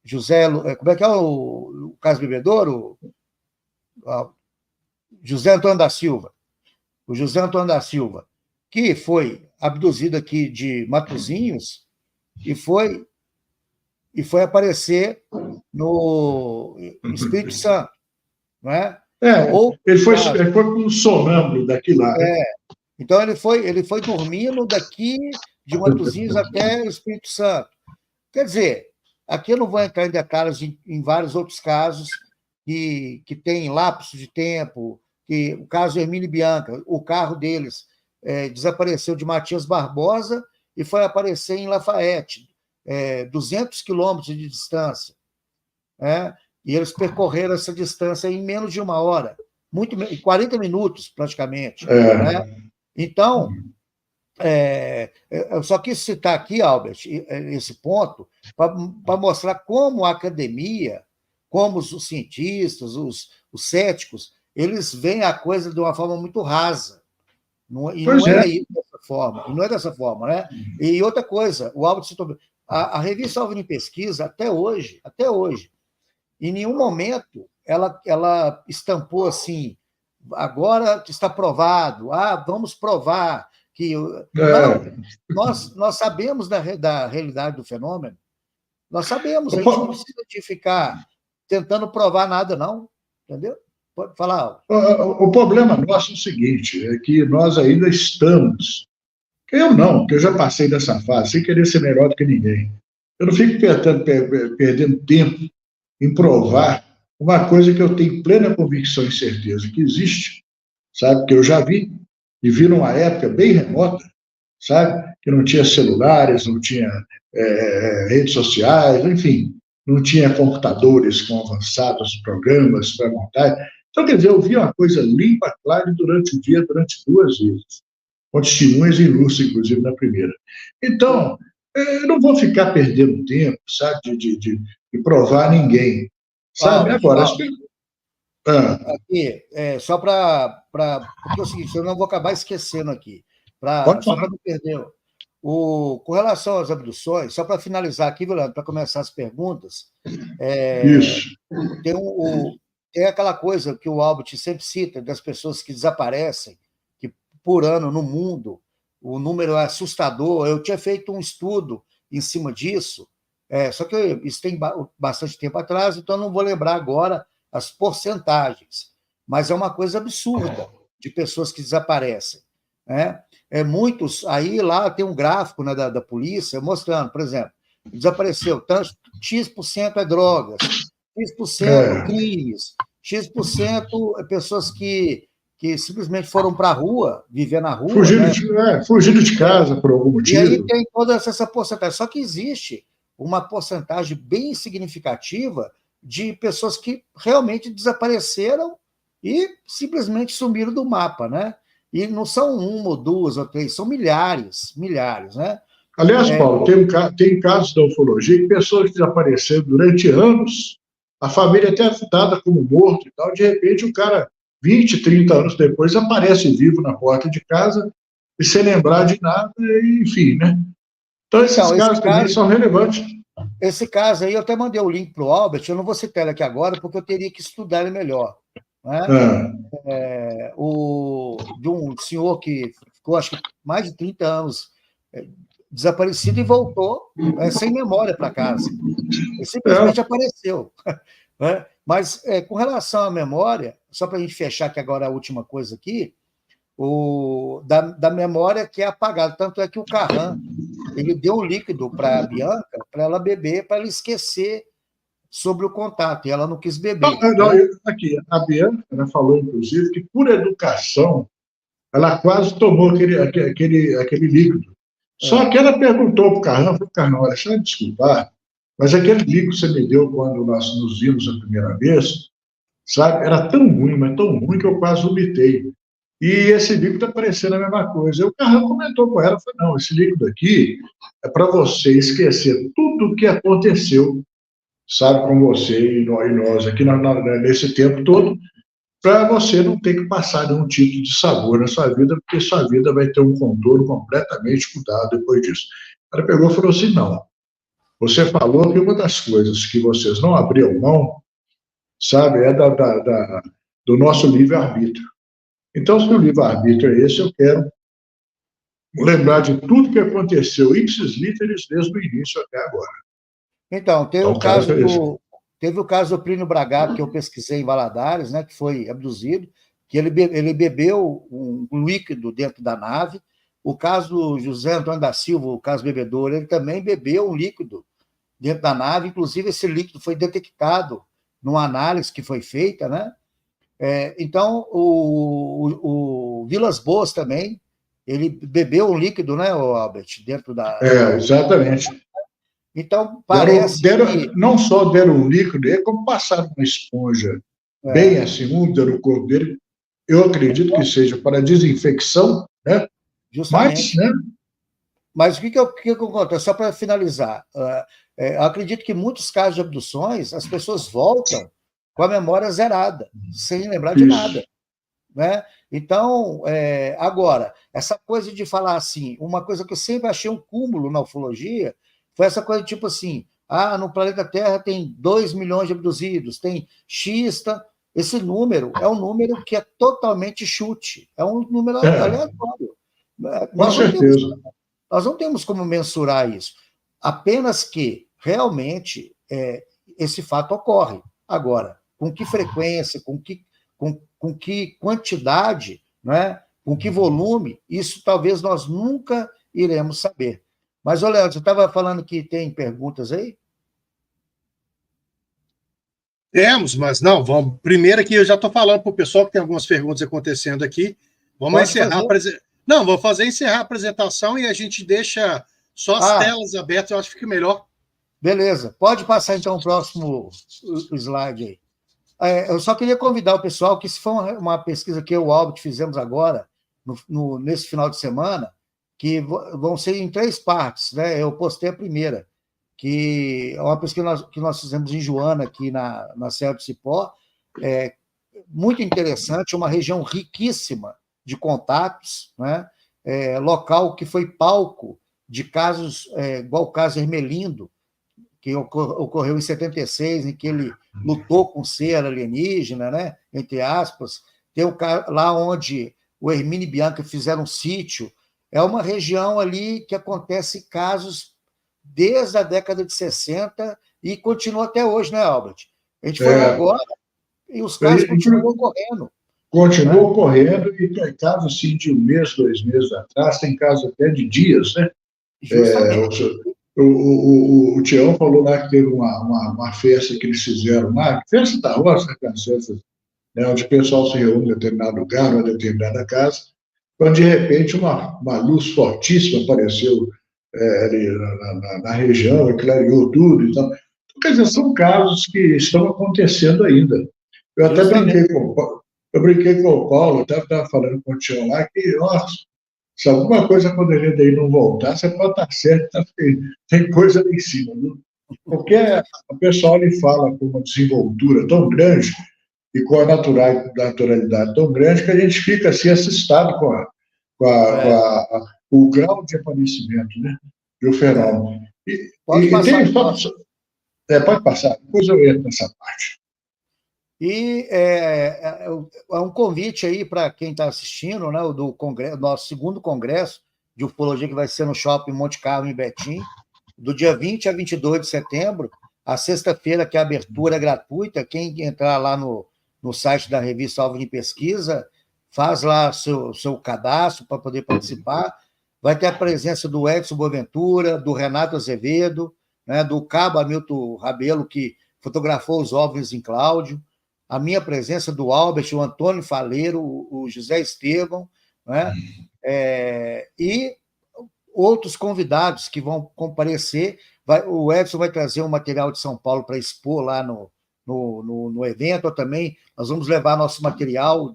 José... Como é que é o caso bebedouro? José Antônio da Silva. O José Antônio da Silva, que foi abduzido aqui de Matosinhos e foi aparecer no Espírito Santo, não é? Ele foi com um sonâmbulo daqui lá. Então, ele foi dormindo daqui de Matosinhos até o Espírito Santo. Quer dizer, aqui eu não vou entrar em detalhes em vários outros casos que tem lapso de tempo, que o caso Hermínio e Bianca, o carro deles desapareceu de Matias Barbosa e foi aparecer em Lafayette, 200 quilômetros de distância. E eles percorreram essa distância em menos de 1 hora, 40 minutos, praticamente. Né? Então, eu só quis citar aqui, Albert, esse ponto, para mostrar como a academia, como os cientistas, os céticos, eles veem a coisa de uma forma muito rasa. Não é dessa forma, né? E outra coisa, o Albert citou, a revista OVNI Pesquisa, até hoje, em nenhum momento ela estampou assim, agora está provado, vamos provar que... Não, nós sabemos da realidade do fenômeno, nós sabemos, a gente não precisa de ficar tentando provar nada, não, entendeu? Pode falar. O problema nosso é o seguinte, é que nós ainda estamos... Eu não, porque eu já passei dessa fase, sem querer ser melhor do que ninguém. Eu não fico perdendo tempo em provar uma coisa que eu tenho plena convicção e certeza que existe, sabe? Que eu já vi, e vi numa época bem remota, sabe? Que não tinha celulares, não tinha redes sociais, enfim, não tinha computadores com avançados programas para montar. Então, quer dizer, eu vi uma coisa limpa, clara, durante o dia, durante 2 vezes, com testemunhas ilustres, inclusive, na primeira. Então, eu não vou ficar perdendo tempo, sabe, de provar ninguém, sabe? Agora, aqui, só para... Porque é o seguinte, eu não vou acabar esquecendo aqui, só para não perder. Com relação às abduções, só para finalizar aqui, Leandro, para começar as perguntas, Isso. Tem aquela coisa que o Albert sempre cita, das pessoas que desaparecem, que por ano no mundo o número é assustador. Eu tinha feito um estudo em cima disso, só que isso tem bastante tempo atrás, então não vou lembrar agora as porcentagens, mas é uma coisa absurda de pessoas que desaparecem. Né? Muitos, aí lá tem um gráfico, né, da polícia mostrando, por exemplo, desapareceu X% é drogas, X% crimes, X% é pessoas que simplesmente foram para a rua, viver na rua. Fugindo de casa por algum motivo. E aí tem toda essa porcentagem. Só que existe uma porcentagem bem significativa de pessoas que realmente desapareceram e simplesmente sumiram do mapa, né? E não são uma ou duas ou três, são milhares, né? Aliás, Paulo, tem casos da ufologia que pessoas que desapareceram durante anos, a família até é dada como morto e tal, de repente o cara, 20, 30 anos depois, aparece vivo na porta de casa e sem lembrar de nada, enfim, né? Então, esses casos também são relevantes. Esse caso aí, eu até mandei o link para o Albert, eu não vou citar ele aqui agora, porque eu teria que estudar ele melhor. Né? De um senhor que ficou, acho que, mais de 30 anos desaparecido e voltou sem memória para casa. Ele simplesmente apareceu. Né? Mas, com relação à memória, só para a gente fechar aqui agora a última coisa aqui, da memória que é apagada. Tanto é que o Carran, ele deu um líquido para a Bianca, para ela beber, para ela esquecer sobre o contato, e ela não quis beber. Aqui, a Bianca falou, inclusive, que por educação ela quase tomou aquele líquido. Só que ela perguntou para o Carran, olha, deixa eu desculpar, mas aquele líquido que você me deu quando nós nos vimos a primeira vez, sabe, era tão ruim, mas tão ruim que eu quase vomitei. E esse líquido está parecendo a mesma coisa. E o Carran comentou com ela, falou, não, esse líquido aqui é para você esquecer tudo o que aconteceu, sabe, com você e nós aqui nesse tempo todo, para você não ter que passar nenhum tipo de sabor na sua vida, porque sua vida vai ter um contorno completamente mudado depois disso. Ela pegou e falou assim, não, você falou que uma das coisas que vocês não abriam mão, sabe, é do nosso livre-arbítrio. Então, se o livre-arbítrio é esse, eu quero lembrar de tudo que aconteceu, ipsis literis, desde o início até agora. Então, teve o caso do Plínio Bragato, que eu pesquisei em Valadares, né, que foi abduzido, que ele bebeu um líquido dentro da nave. O caso do José Antônio da Silva, o caso bebedouro, ele também bebeu um líquido dentro da nave, inclusive esse líquido foi detectado numa análise que foi feita, né? Então, o Vilas Boas também, ele bebeu um líquido, né, Albert, dentro da... Exatamente. Então, parece que... Não só deram um líquido, como passaram uma esponja bem assim, úmida no corpo dele, eu acredito que seja para desinfecção, né? Justamente. Mas o que acontece? Só para finalizar, eu acredito que em muitos casos de abduções, as pessoas voltam com a memória zerada, sem lembrar de nada. Né? Então, agora, essa coisa de falar assim, uma coisa que eu sempre achei um cúmulo na ufologia, foi essa coisa tipo assim, no planeta Terra tem 2 milhões de abduzidos, tem X, esse número é um número que é totalmente chute, é um número aleatório. Com certeza. Nós não temos como mensurar isso, apenas que, realmente, esse fato ocorre. Agora, com que frequência, com que quantidade, né? Com que volume, isso talvez nós nunca iremos saber. Mas, Leandro, você estava falando que tem perguntas aí? Temos, mas não, vamos. Primeiro aqui, eu já estou falando para o pessoal que tem algumas perguntas acontecendo aqui. Vamos encerrar. Não, vou encerrar a apresentação e a gente deixa só as telas abertas, eu acho que fica melhor. Beleza, pode passar então o próximo slide aí. Eu só queria convidar o pessoal que, se for uma pesquisa que eu e o Albert fizemos agora, nesse final de semana, que vão ser em 3 partes, né? Eu postei a primeira, que é uma pesquisa que nós fizemos em Joana, aqui na Serra do Cipó, muito interessante, uma região riquíssima de contatos, né? Local que foi palco de casos, igual o caso Hermelindo, que ocorreu em 76, em que ele lutou com ser alienígena, né? Entre aspas. Tem lá onde o Hermínio e Bianca fizeram um sítio. É uma região ali que acontece casos desde a década de 60 e continua até hoje, né, Albert? A gente foi agora e os casos continuam ocorrendo. Continua ocorrendo, e casos assim, de 1 mês, 2 meses atrás, tem casos até de dias, né? Justamente. O Tião falou lá que teve uma festa que eles fizeram lá, festa da roça, aquelas festas, né, onde o pessoal se reúne em determinado lugar, uma determinada casa, quando de repente uma luz fortíssima apareceu ali na região, e clareou tudo e tal. Então, quer dizer, são casos que estão acontecendo ainda. Eu até brinquei com o Paulo, eu estava falando com o Tião lá, que, nossa, se alguma coisa quando a gente aí não voltar, você pode estar certo, tem coisa lá em cima, viu? Porque o pessoal lhe fala com uma desenvoltura tão grande e com a naturalidade tão grande que a gente fica assim assustado o grau de aparecimento, né, do fenômeno. Pode passar. Pode passar, depois eu entro nessa parte. E é um convite aí para quem está assistindo, né, do congresso, nosso segundo congresso de ufologia, que vai ser no Shopping Monte Carlo, em Betim, do dia 20 a 22 de setembro, a sexta-feira, que a abertura é gratuita. Quem entrar lá no site da revista OVNI Pesquisa, faz lá seu cadastro para poder participar. Vai ter a presença do Edson Boaventura, do Renato Azevedo, né, do cabo Hamilton Rabelo, que fotografou os OVNIs em Cláudio, a minha presença do Albert, o Antônio Faleiro, o José Estevão, né, e outros convidados que vão comparecer. O Edson vai trazer um material de São Paulo para expor lá no evento. Também nós vamos levar nosso material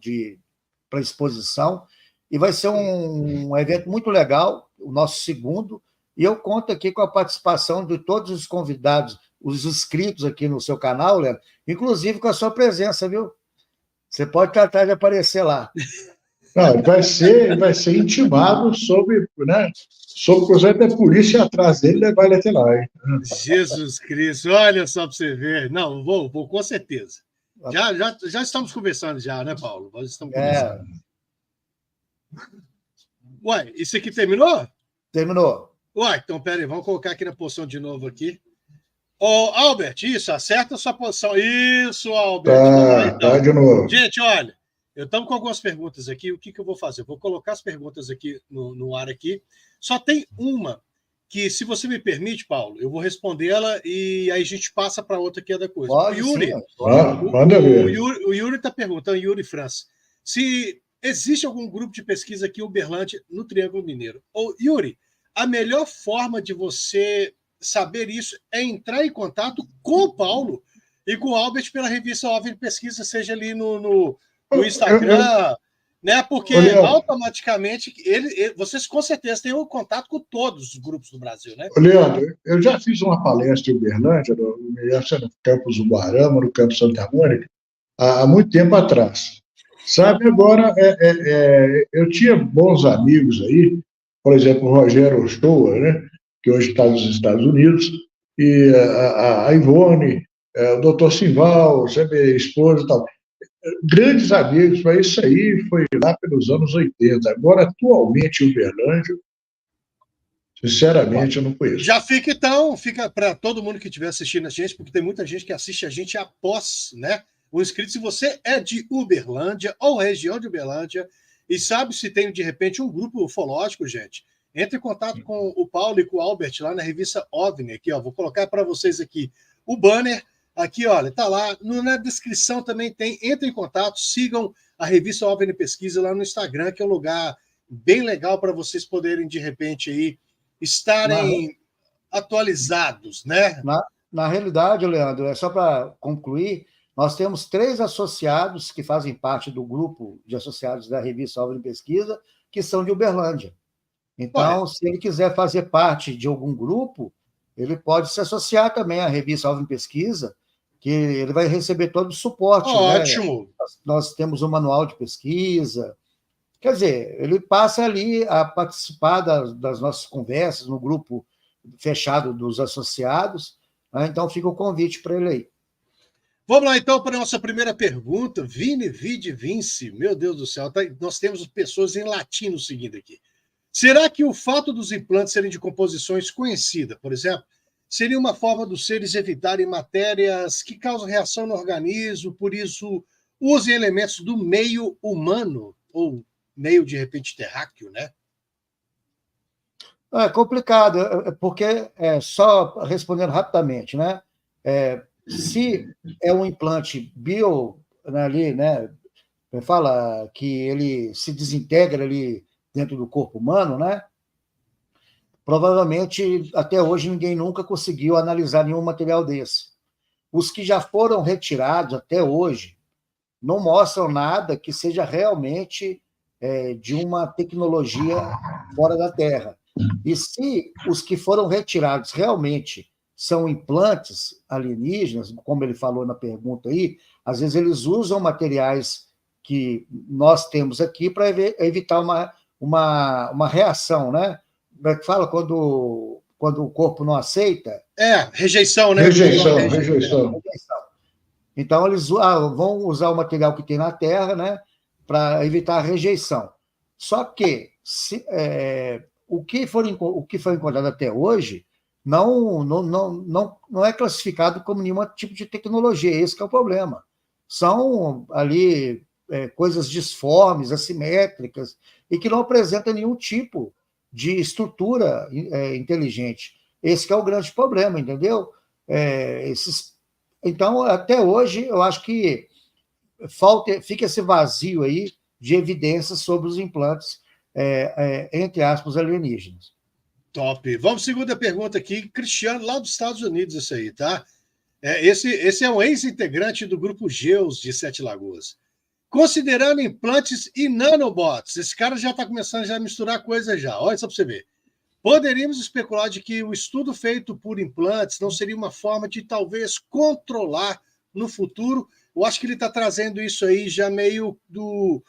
para exposição, e vai ser um evento muito legal, o nosso segundo, e eu conto aqui com a participação de todos os convidados, os inscritos aqui no seu canal, Leandro, inclusive com a sua presença, viu? Você pode tratar de aparecer lá. Não, vai ser intimado sob o conselho da polícia atrás dele e levar ele até lá. Hein? Jesus Cristo, olha só para você ver. Não, vou com certeza. Já estamos conversando já, né, Paulo? Nós estamos conversando. Uai, isso aqui terminou? Terminou. Uai, então peraí, vamos colocar aqui na posição de novo aqui. Ô, Albert, isso, acerta a sua posição. Isso, Albert. Tá de novo. Gente, olha, eu estamos com algumas perguntas aqui. O que eu vou fazer? Eu vou colocar as perguntas aqui no ar aqui. Só tem uma que, se você me permite, Paulo, eu vou respondê-la e aí a gente passa para outra que é da coisa. Pode, o Yuri, manda ver. O Yuri está perguntando, Yuri França, se existe algum grupo de pesquisa aqui em Uberlândia, no Triângulo Mineiro. Ô, Yuri, a melhor forma de você saber isso é entrar em contato com o Paulo e com o Albert pela revista OVNI Pesquisa, seja ali no Instagram, né? Porque automaticamente vocês com certeza têm um contato com todos os grupos do Brasil, né? Leandro, eu já fiz uma palestra em Uberlândia, no campus Ubarama, no campus Santa Mônica, há muito tempo atrás. Sabe, agora, eu tinha bons amigos aí, por exemplo, o Rogério Ochoa, né, que hoje está nos Estados Unidos, e a Ivone, o doutor Simval, sabe, a esposa e tal. Grandes amigos, mas isso aí foi lá pelos anos 80. Agora, atualmente, em Uberlândia, sinceramente, eu não conheço. Já fica para todo mundo que estiver assistindo a gente, porque tem muita gente que assiste a gente após, né, o inscrito. Se você é de Uberlândia ou região de Uberlândia e sabe se tem, de repente, um grupo ufológico, gente, entre em contato com o Paulo e com o Albert lá na revista OVNI. Aqui, ó, vou colocar para vocês aqui o banner. Aqui, olha, tá lá. Na descrição também tem. Entre em contato, sigam a revista OVNI Pesquisa lá no Instagram, que é um lugar bem legal para vocês poderem, de repente, aí, estarem atualizados, né? Na realidade, Leandro, é só para concluir, nós temos 3 associados que fazem parte do grupo de associados da revista OVNI Pesquisa, que são de Uberlândia. Então, se ele quiser fazer parte de algum grupo, ele pode se associar também à revista OVNI Pesquisa, que ele vai receber todo o suporte. Ótimo! Né? Nós temos um manual de pesquisa. Quer dizer, ele passa ali a participar das nossas conversas no grupo fechado dos associados. Né? Então, fica o convite para ele aí. Vamos lá, então, para a nossa primeira pergunta. Vini, Vidi, Vinci. Meu Deus do céu, nós temos pessoas em latino seguindo aqui. Será que o fato dos implantes serem de composições conhecidas, por exemplo, seria uma forma dos seres evitarem matérias que causam reação no organismo, por isso usem elementos do meio humano, ou meio, de repente, terráqueo, né? É complicado, porque, só respondendo rapidamente, né? Se é um implante bio, né, ali, né? Fala que ele se desintegra ali dentro do corpo humano, né? Provavelmente, até hoje, ninguém nunca conseguiu analisar nenhum material desse. Os que já foram retirados até hoje não mostram nada que seja realmente de uma tecnologia fora da Terra. E se os que foram retirados realmente são implantes alienígenas, como ele falou na pergunta aí, às vezes eles usam materiais que nós temos aqui para evitar uma reação, né? Como é que fala quando o corpo não aceita? Rejeição, né? Rejeição. Então, eles vão usar o material que tem na Terra, né, para evitar a rejeição. Só que o que foi encontrado até hoje não é classificado como nenhum tipo de tecnologia. Esse que é o problema. São ali coisas disformes, assimétricas, e que não apresentam nenhum tipo de estrutura inteligente. Esse que é o grande problema, entendeu? Então, até hoje, eu acho que fica esse vazio aí de evidências sobre os implantes, entre aspas, alienígenas. Top. Vamos à segunda pergunta aqui. Cristiano, lá dos Estados Unidos, isso aí, tá? Esse é um ex-integrante do grupo Geus de Sete Lagoas. Considerando implantes e nanobots, esse cara já está começando a misturar coisas já. Olha só para você ver. Poderíamos especular de que o estudo feito por implantes não seria uma forma de talvez controlar no futuro? Eu acho que ele está trazendo isso aí já meio do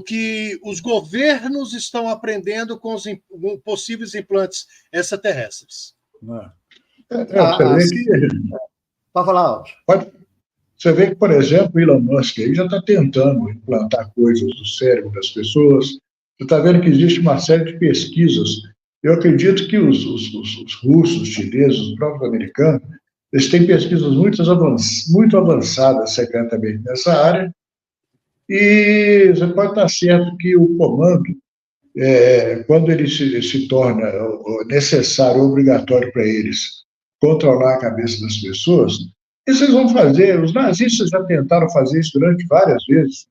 que os governos estão aprendendo com os possíveis implantes extraterrestres. Pode falar, Aldo. Você vê que, por exemplo, o Elon Musk aí já está tentando implantar coisas no cérebro das pessoas. Você está vendo que existe uma série de pesquisas. Eu acredito que os russos, chineses, os próprios americanos, eles têm pesquisas muito avançadas secretamente nessa área, e você pode estar certo que o comando, quando ele se torna necessário, obrigatório para eles controlar a cabeça das pessoas, isso eles vão fazer. Os nazistas já tentaram fazer isso durante várias vezes,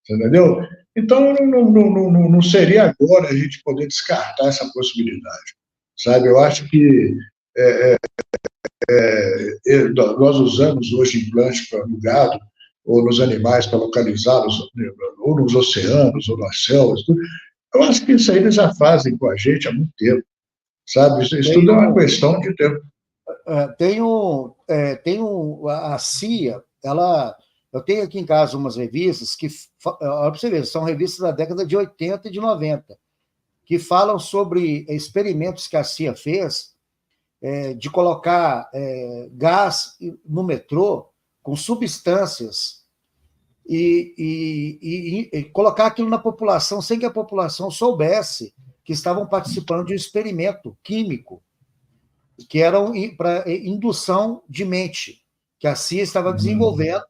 entendeu? Então, não seria agora a gente poder descartar essa possibilidade, sabe? Eu acho que nós usamos hoje implantes para no gado ou nos animais para localizá-los, ou nos oceanos, ou nas selvas. Tudo. Eu acho que isso aí eles já fazem com a gente há muito tempo, sabe? Isso tudo é uma questão de tempo. A CIA, eu tenho aqui em casa umas revistas que, olha para você ver, são revistas da década de 80 e de 90, que falam sobre experimentos que a CIA fez de colocar gás no metrô com substâncias e colocar aquilo na população sem que a população soubesse que estavam participando de um experimento químico, que era para indução de mente, que a CIA estava desenvolvendo,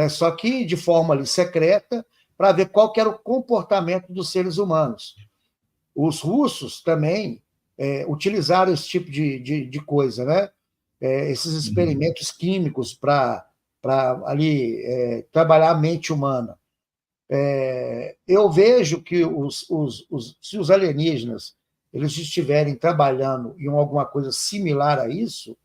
só que de forma ali secreta, para ver qual que era o comportamento dos seres humanos. Os russos também utilizaram esse tipo de coisa, né? Esses experimentos químicos para ali trabalhar a mente humana. Eu vejo que se os alienígenas eles estiverem trabalhando em alguma coisa similar a isso,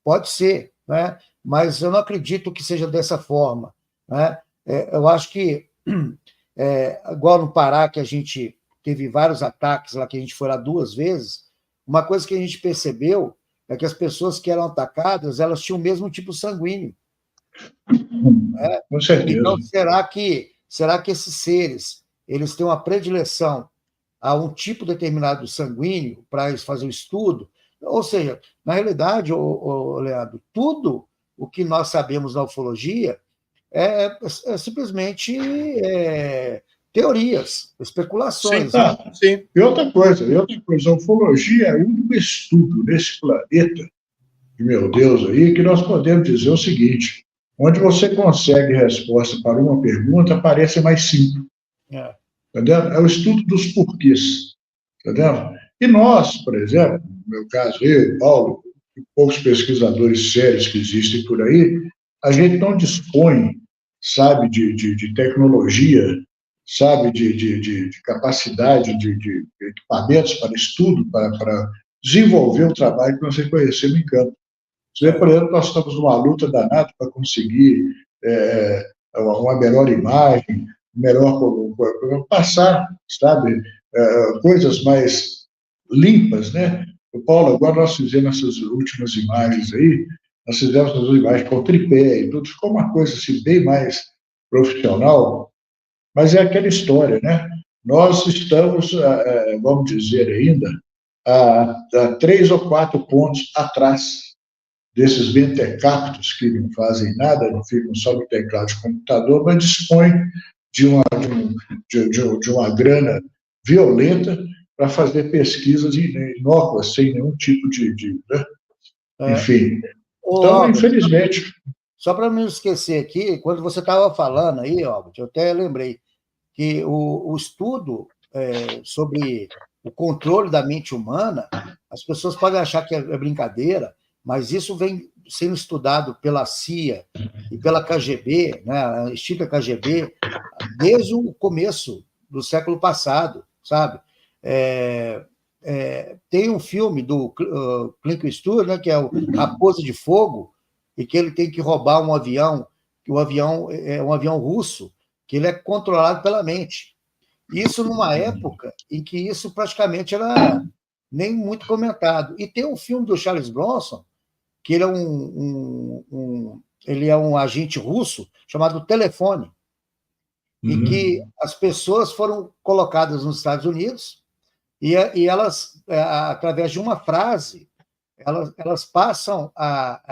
pode ser, né? Mas eu não acredito que seja dessa forma, né? Eu acho que, igual no Pará, que a gente teve vários ataques lá, que a gente foi lá 2 vezes, uma coisa que a gente percebeu é que as pessoas que eram atacadas, elas tinham o mesmo tipo sanguíneo. Com certeza. Então, será que esses seres eles têm uma predileção a um tipo determinado sanguíneo para eles fazerem o estudo? Ou seja, na realidade, Leandro, tudo o que nós sabemos na ufologia é simplesmente teorias, especulações. Sim. E outra coisa, a ufologia é o único estudo nesse planeta, meu Deus, aí, que nós podemos dizer o seguinte: onde você consegue resposta para uma pergunta, parece mais 5. Entendeu? É o estudo dos porquês. Entendeu? E nós, por exemplo, no meu caso, eu, Paulo, e poucos pesquisadores sérios que existem por aí, a gente não dispõe, sabe, de tecnologia, sabe, de capacidade, de equipamentos para estudo, para desenvolver o trabalho que nós reconhecemos em campo. Você vê, por exemplo, nós estamos numa luta danada para conseguir uma melhor imagem, melhor passar, sabe, coisas mais limpas, né? O Paulo, agora nós fizemos essas últimas imagens aí, nós fizemos essas imagens com tripé e tudo, ficou uma coisa assim bem mais profissional, mas é aquela história, né? Nós estamos, vamos dizer ainda, a 3 ou 4 pontos atrás desses mentecaptos que não fazem nada, não ficam só no teclado de computador, mas dispõem de uma grana violenta para fazer pesquisas inócuas, sem nenhum tipo né? Enfim. Então, Albert, infelizmente... Só para não esquecer aqui, quando você estava falando aí, Albert, eu até lembrei que o estudo sobre o controle da mente humana, as pessoas podem achar que é brincadeira, mas isso vem sendo estudado pela CIA e pela KGB, né, a extinta KGB, desde o começo do século passado, sabe? Tem um filme do Clint Eastwood, né, que é o Raposa de Fogo, e que ele tem que roubar um avião, que o avião é um avião russo, que ele é controlado pela mente. Isso numa época em que isso praticamente era nem muito comentado. E tem um filme do Charles Bronson, que ele é um agente russo chamado Telefone, em que as pessoas foram colocadas nos Estados Unidos e elas, através de uma frase, elas passam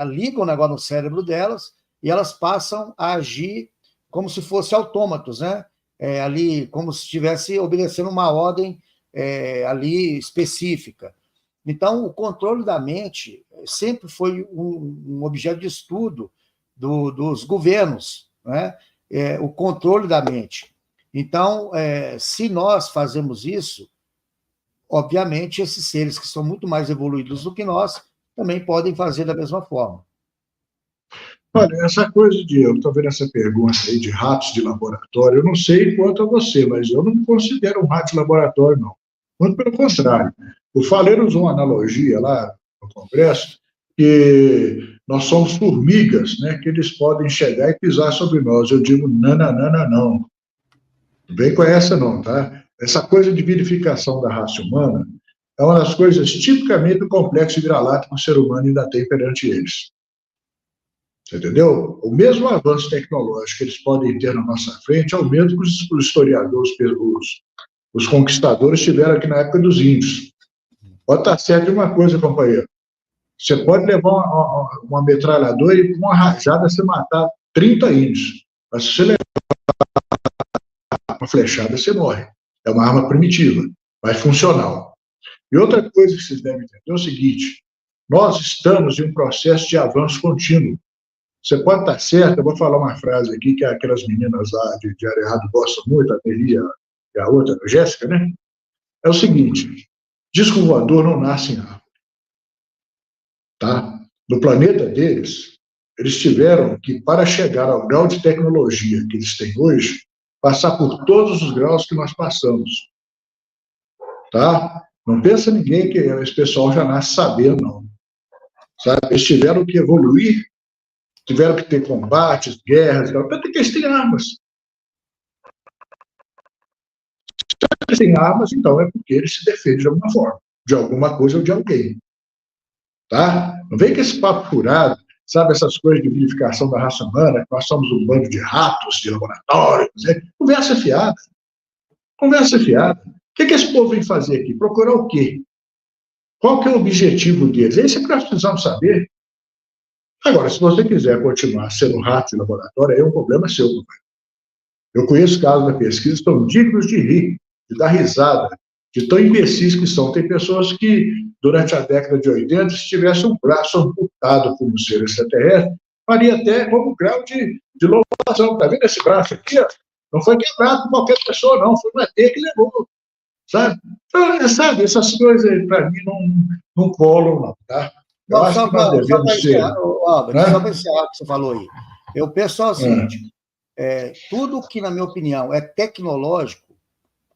ligam o negócio no cérebro delas e elas passam a agir como se fossem autômatos, né? Ali, como se estivesse obedecendo uma ordem ali específica. Então, o controle da mente sempre foi um objeto de estudo dos governos, né? O controle da mente. Então, se nós fazemos isso, obviamente, esses seres que são muito mais evoluídos do que nós também podem fazer da mesma forma. Olha, essa coisa eu estou vendo essa pergunta aí de ratos de laboratório, eu não sei quanto a você, mas eu não me considero um rato de laboratório, não. Muito pelo contrário. O Faleiro usou uma analogia lá no Congresso que nós somos formigas, né, que eles podem chegar e pisar sobre nós. Eu digo, não. Não vem com essa não, tá? Essa coisa de vilificação da raça humana é uma das coisas tipicamente do complexo vira-lata que o ser humano ainda tem perante eles. Você entendeu? O mesmo avanço tecnológico que eles podem ter na nossa frente é o mesmo que os historiadores, os conquistadores tiveram aqui na época dos índios. Pode estar certo de uma coisa, companheiro. Você pode levar uma metralhadora e com uma rajada você matar 30 índios. Mas se você levar uma flechada, você morre. É uma arma primitiva, mas funcional. E outra coisa que vocês devem entender é o seguinte: nós estamos em um processo de avanço contínuo. Você pode estar certo, eu vou falar uma frase aqui que aquelas meninas lá de Areado gostam muito, a Melia e a outra, a Jéssica, né? É o seguinte: disco voador não nasce em árvore. Tá? No planeta deles, eles tiveram que, para chegar ao grau de tecnologia que eles têm hoje, passar por todos os graus que nós passamos. Tá? Não pensa ninguém que esse pessoal já nasce sabendo, não. Sabe? Eles tiveram que evoluir, tiveram que ter combates, guerras, tanto que eles têm armas. Se eles têm armas, então é porque eles se defendem de alguma forma, de alguma coisa ou de alguém. Tá? Não vem com esse papo furado, sabe, essas coisas de vilificação da raça humana, que nós somos um bando de ratos de laboratório. Conversa fiada. Conversa fiada. O que esse povo vem fazer aqui? Procurar o quê? Qual que é o objetivo deles? É isso que nós precisamos saber. Agora, se você quiser continuar sendo rato de laboratório, aí é um problema seu, companheiro. Eu conheço casos da pesquisa que estão dignos de rir, de dar risada, de tão imbecis que são. Tem pessoas que, durante a década de 80, se tivesse um braço amputado como ser extraterrestre, faria até como grau de louvação. Está vendo esse braço aqui? Ó? Não foi quebrado por qualquer pessoa, não. Foi um ET que levou. sabe? Então, sabe, essas coisas aí, para mim, não colam, não, tá? Eu Não, acho que nós só para devemos encerrar, ser, Albert, só para né? encerrar o que você falou aí. Eu penso só o seguinte: tudo que, na minha opinião, é tecnológico,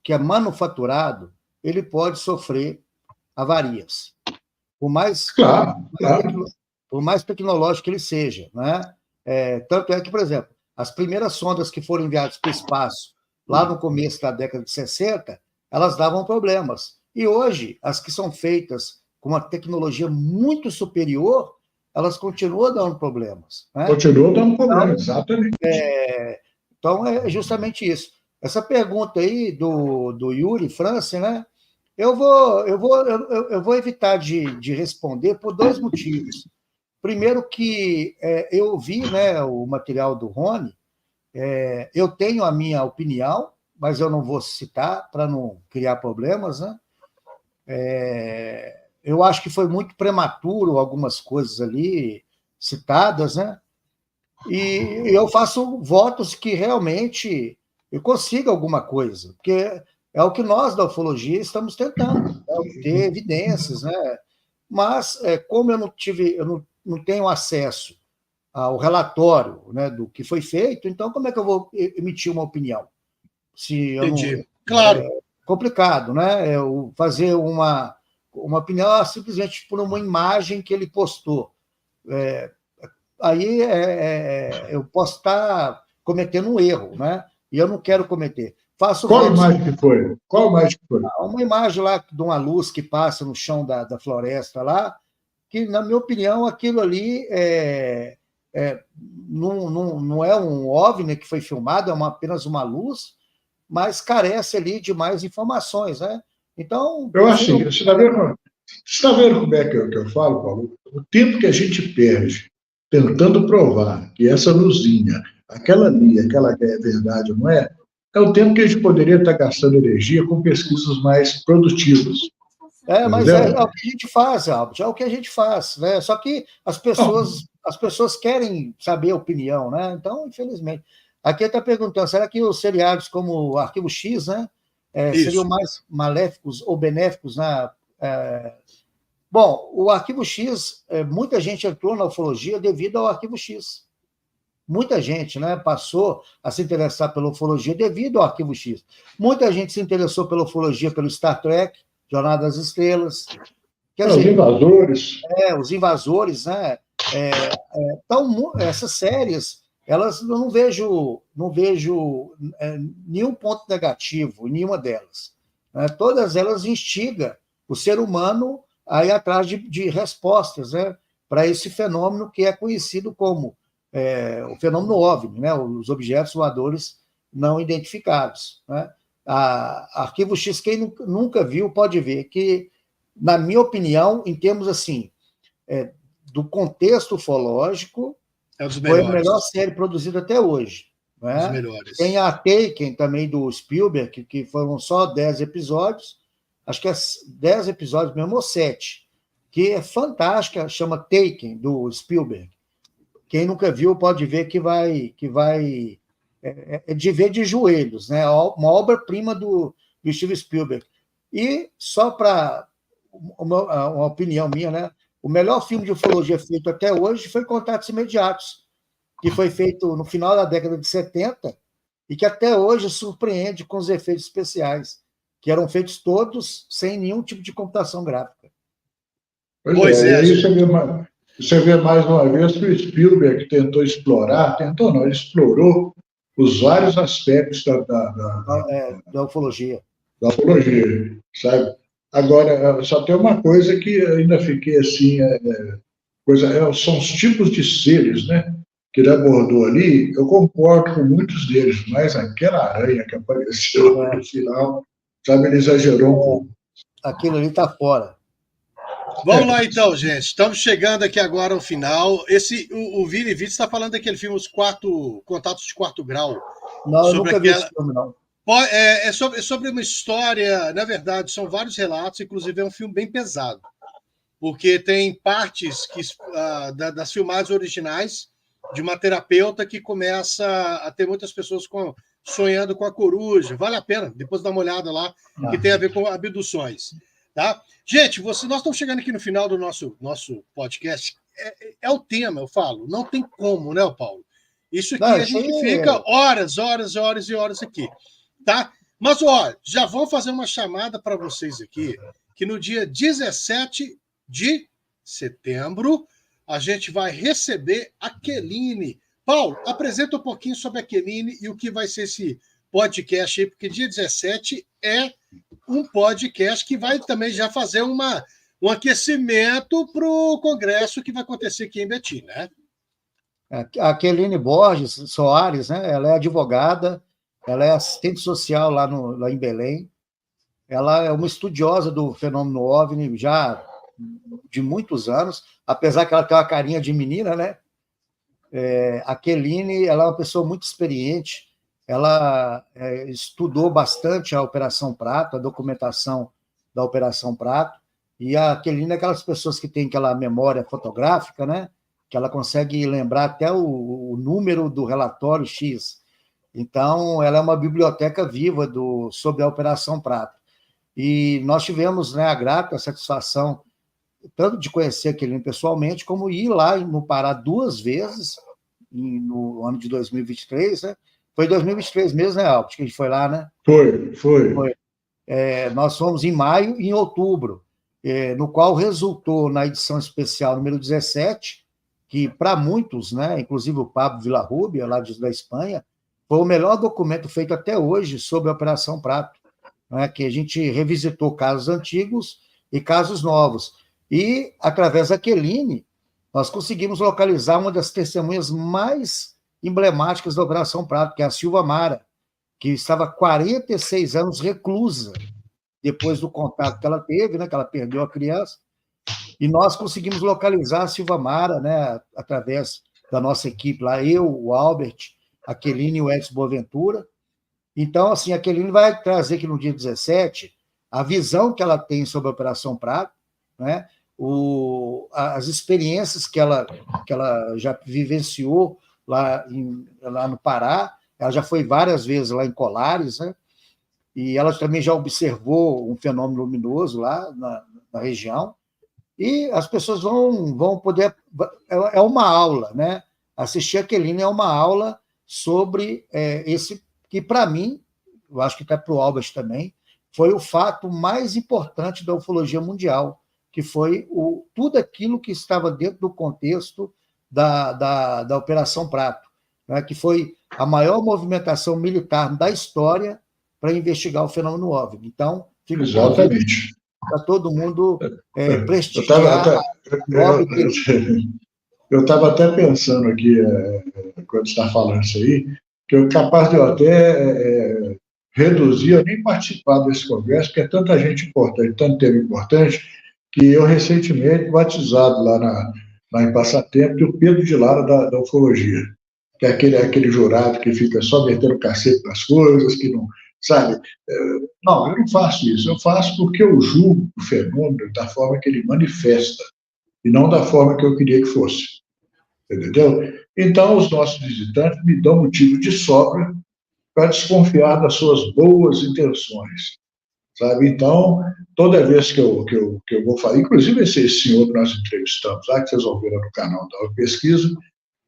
que é manufaturado, ele pode sofrer avarias. Por mais, Claro, claro. por mais tecnológico que ele seja, né? Tanto é que, por exemplo, as primeiras sondas que foram enviadas para o espaço, lá no começo da década de 60, elas davam problemas. E hoje, as que são feitas com uma tecnologia muito superior, elas continuam dando problemas, né? Continua dando problema, Então, exatamente. então, é justamente isso. Essa pergunta aí do Yuri France, né? Eu vou evitar de responder por dois motivos. Primeiro que eu vi, né, o material do Rony, eu tenho a minha opinião, mas eu não vou citar para não criar problemas, né? Eu acho que foi muito prematuro algumas coisas ali citadas, né? E eu faço votos que realmente eu consiga alguma coisa, porque é o que nós da ufologia estamos tentando, é obter evidências, né? Mas como eu não tenho acesso ao relatório, né, do que foi feito, então como é que eu vou emitir uma opinião? Se eu não Entendi. Claro. complicado, né? Eu fazer uma opinião simplesmente por uma imagem que ele postou. Aí eu posso estar cometendo um erro, né? E eu não quero cometer. Faço Qual votos. imagem que foi? Qual imagem que foi? Uma imagem lá de uma luz que passa no chão da floresta lá, que, na minha opinião, aquilo ali não é um OVNI que foi filmado, é apenas uma luz, mas carece ali de mais informações, né? Então, Eu acho prefiro. assim, você está vendo como é que eu falo, Paulo? O tempo que a gente perde tentando provar que essa luzinha, aquela ali, aquela que é verdade, não é? É o tempo que a gente poderia estar gastando energia com pesquisas mais produtivas, Mas é entendeu? o que a gente faz, Albert, é o que a gente faz, né? Só que Bom, as pessoas querem saber a opinião, né? Então, infelizmente. Aqui está perguntando, será que os seriados como o Arquivo X, né, seriam Isso. mais maléficos ou benéficos na. Bom, o Arquivo X, muita gente entrou na ufologia devido ao Arquivo X. Muita gente, né, passou a se interessar pela ufologia devido ao Arquivo X. Muita gente se interessou pela ufologia pelo Star Trek, Jornada das Estrelas. Quer os dizer, invasores, os invasores, né? Então, essas séries, elas eu não vejo nenhum ponto negativo em nenhuma delas, né? Todas elas instigam o ser humano a ir atrás de respostas, né, para esse fenômeno que é conhecido como o fenômeno OVNI, né, os objetos voadores não identificados, né? Arquivo X, quem nunca viu pode ver que, na minha opinião, em termos assim, do contexto ufológico, É um dos foi a melhores. melhor série produzida até hoje. Um dos Né? melhores. Tem a Taken, também do Spielberg, que foram só 10 episódios, acho que é 10 episódios mesmo, ou 7, que é fantástica, chama Taken, do Spielberg. Quem nunca viu pode ver que vai de ver de joelhos, né? Uma obra-prima do Steven Spielberg. E só para uma opinião minha, né? O melhor filme de ufologia feito até hoje foi Contatos Imediatos, que foi feito no final da década de 70 e que até hoje surpreende com os efeitos especiais, que eram feitos todos sem nenhum tipo de computação gráfica. Pois e é, aí gente. você vê mais uma vez que o Spielberg tentou não, ele explorou os vários aspectos Da ufologia. da ufologia, sabe? Agora, só tem uma coisa que ainda fiquei assim, são os tipos de seres, né? Que ele abordou ali, eu concordo com muitos deles, mas aquela aranha que apareceu no final, sabe, ele exagerou um pouco. Aquilo ali está fora. Vamos lá então, gente. Estamos chegando aqui agora ao final. O Vini Vitti está falando daquele filme, Os Contatos de Quarto Grau. Não, eu sobre nunca vi esse filme, não. sobre uma história, na verdade, são vários relatos, inclusive é um filme bem pesado, porque tem partes das filmagens originais de uma terapeuta que começa a ter muitas pessoas com Sonhando com a Coruja. Vale a pena, depois dá uma olhada lá, que tem a ver com abduções. Tá? Gente, nós estamos chegando aqui no final do nosso podcast. É o tema, eu falo. Não tem como, né, Paulo? Isso aqui a gente fica horas e horas aqui. Tá? Mas, olha, já vou fazer uma chamada para vocês aqui, que no dia 17 de setembro a gente vai receber a Queline. Paulo, apresenta um pouquinho sobre a Queline e o que vai ser esse podcast aí, porque dia 17 é um podcast que vai também já fazer um aquecimento para o congresso que vai acontecer aqui em Betim, né? A Queline Borges Soares, né? Ela é advogada, ela é assistente social lá em Belém, ela é uma estudiosa do fenômeno OVNI já de muitos anos, apesar que ela tem uma carinha de menina, né? A Queline, ela é uma pessoa muito experiente, ela estudou bastante a Operação Prato, a documentação da Operação Prato, e a Queline é aquelas pessoas que têm aquela memória fotográfica, né? Que ela consegue lembrar até o número do relatório X. Então, ela é uma biblioteca viva sobre a Operação Prato. E nós tivemos, né, a grata satisfação tanto de conhecer a Queline pessoalmente, como ir lá no Pará 2 vezes, no ano de 2023, né? Foi 2023 mesmo, né, Albert, que a gente foi lá, né? Foi. Nós fomos em maio e em outubro, no qual resultou na edição especial número 17, que para muitos, né, inclusive o Pablo Villarrubia, lá da Espanha, foi o melhor documento feito até hoje sobre a Operação Prato, né, que a gente revisitou casos antigos e casos novos. E, através da Queline, nós conseguimos localizar uma das testemunhas mais emblemáticas da Operação Prato, que é a Silva Mara, que estava 46 anos reclusa, depois do contato que ela teve, né, que ela perdeu a criança, e nós conseguimos localizar a Silva Mara, né, através da nossa equipe lá, eu, o Albert, a Queline e o Edson Boaventura. Então, assim, a Queline vai trazer aqui no dia 17 a visão que ela tem sobre a Operação Prato, né, as experiências que ela já vivenciou lá no Pará. Ela já foi várias vezes lá em Colares, né? E ela também já observou um fenômeno luminoso lá na região. E as pessoas vão poder... É uma aula, né? Assistir a Queline é uma aula sobre esse, que para mim, eu acho que está para o Albert também, foi o fato mais importante da ufologia mundial, que foi tudo aquilo que estava dentro do contexto da Operação Prato, né? Que foi a maior movimentação militar da história para investigar o fenômeno OVNI. Então, fica exatamente para todo mundo prestigiar. Eu estava até pensando aqui, quando você está falando isso aí, que eu capaz de eu até reduzir, eu nem participar desse congresso, porque é tanta gente importante, tanto tema importante, que eu recentemente batizado lá em Passatempo, que o Pedro de Lara da ufologia, que é aquele jurado que fica só metendo cacete nas coisas, que não, sabe? Não, eu não faço isso, eu faço porque eu julgo o fenômeno da forma que ele manifesta, e não da forma que eu queria que fosse, entendeu? Então, os nossos visitantes me dão motivo de sobra para desconfiar das suas boas intenções, sabe? Então, toda vez que eu vou falar, inclusive esse senhor que nós entrevistamos lá, que vocês ouviram no canal da pesquisa,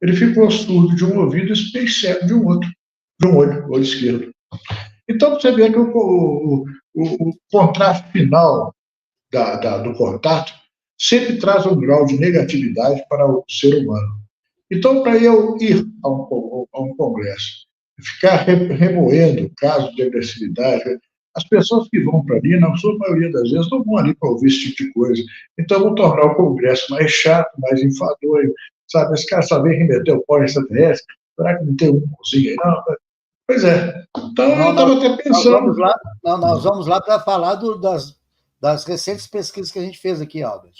ele ficou surdo de um ouvido e cego de um outro, de um olho esquerdo. Então, você vê que o contraste final do contato sempre traz um grau de negatividade para o ser humano. Então, para eu ir a um congresso, ficar remoendo casos de agressividade, as pessoas que vão para ali, na sua maioria das vezes, não vão ali para ouvir esse tipo de coisa. Então, vão tornar o congresso mais chato, mais enfadonho, sabe? Esse cara só vem remeter o pó em extraterrestre, será que não tem um bonzinho aí? Não, pois é. Então, eu estava até pensando... Nós vamos lá para falar das recentes pesquisas que a gente fez aqui, Albert.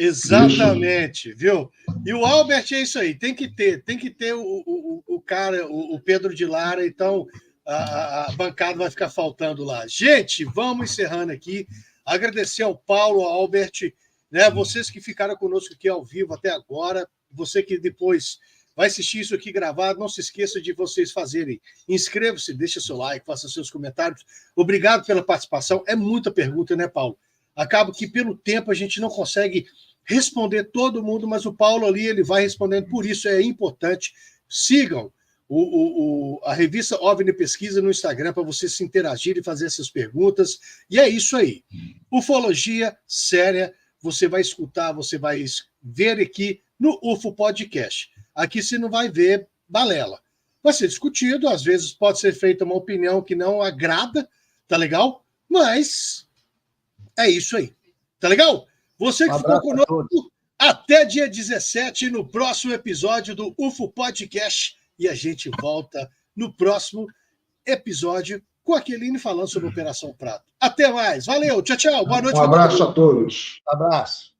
Exatamente, viu? E o Albert é isso aí, tem que ter o cara, o Pedro de Lara, então a bancada vai ficar faltando lá. Gente, vamos encerrando aqui. Agradecer ao Paulo, ao Albert, né? Vocês que ficaram conosco aqui ao vivo até agora, você que depois vai assistir isso aqui gravado, não se esqueça de vocês fazerem. Inscreva-se, deixe seu like, faça seus comentários. Obrigado pela participação. É muita pergunta, né, Paulo? Acaba que pelo tempo a gente não consegue responder todo mundo, mas o Paulo ali ele vai respondendo. Por isso é importante. Sigam a revista OVNI Pesquisa no Instagram para vocês se interagirem e fazer essas perguntas. E é isso aí. Ufologia séria, você vai escutar, você vai ver aqui no UFO Podcast. Aqui você não vai ver balela. Vai ser discutido, às vezes pode ser feita uma opinião que não agrada, tá legal? Mas é isso aí. Tá legal? Você que ficou conosco, até dia 17 no próximo episódio do UFO Podcast. E a gente volta no próximo episódio com a Aquilini falando sobre a Operação Prato. Até mais. Valeu. Tchau, tchau. Boa noite. Um abraço a todos. Abraço.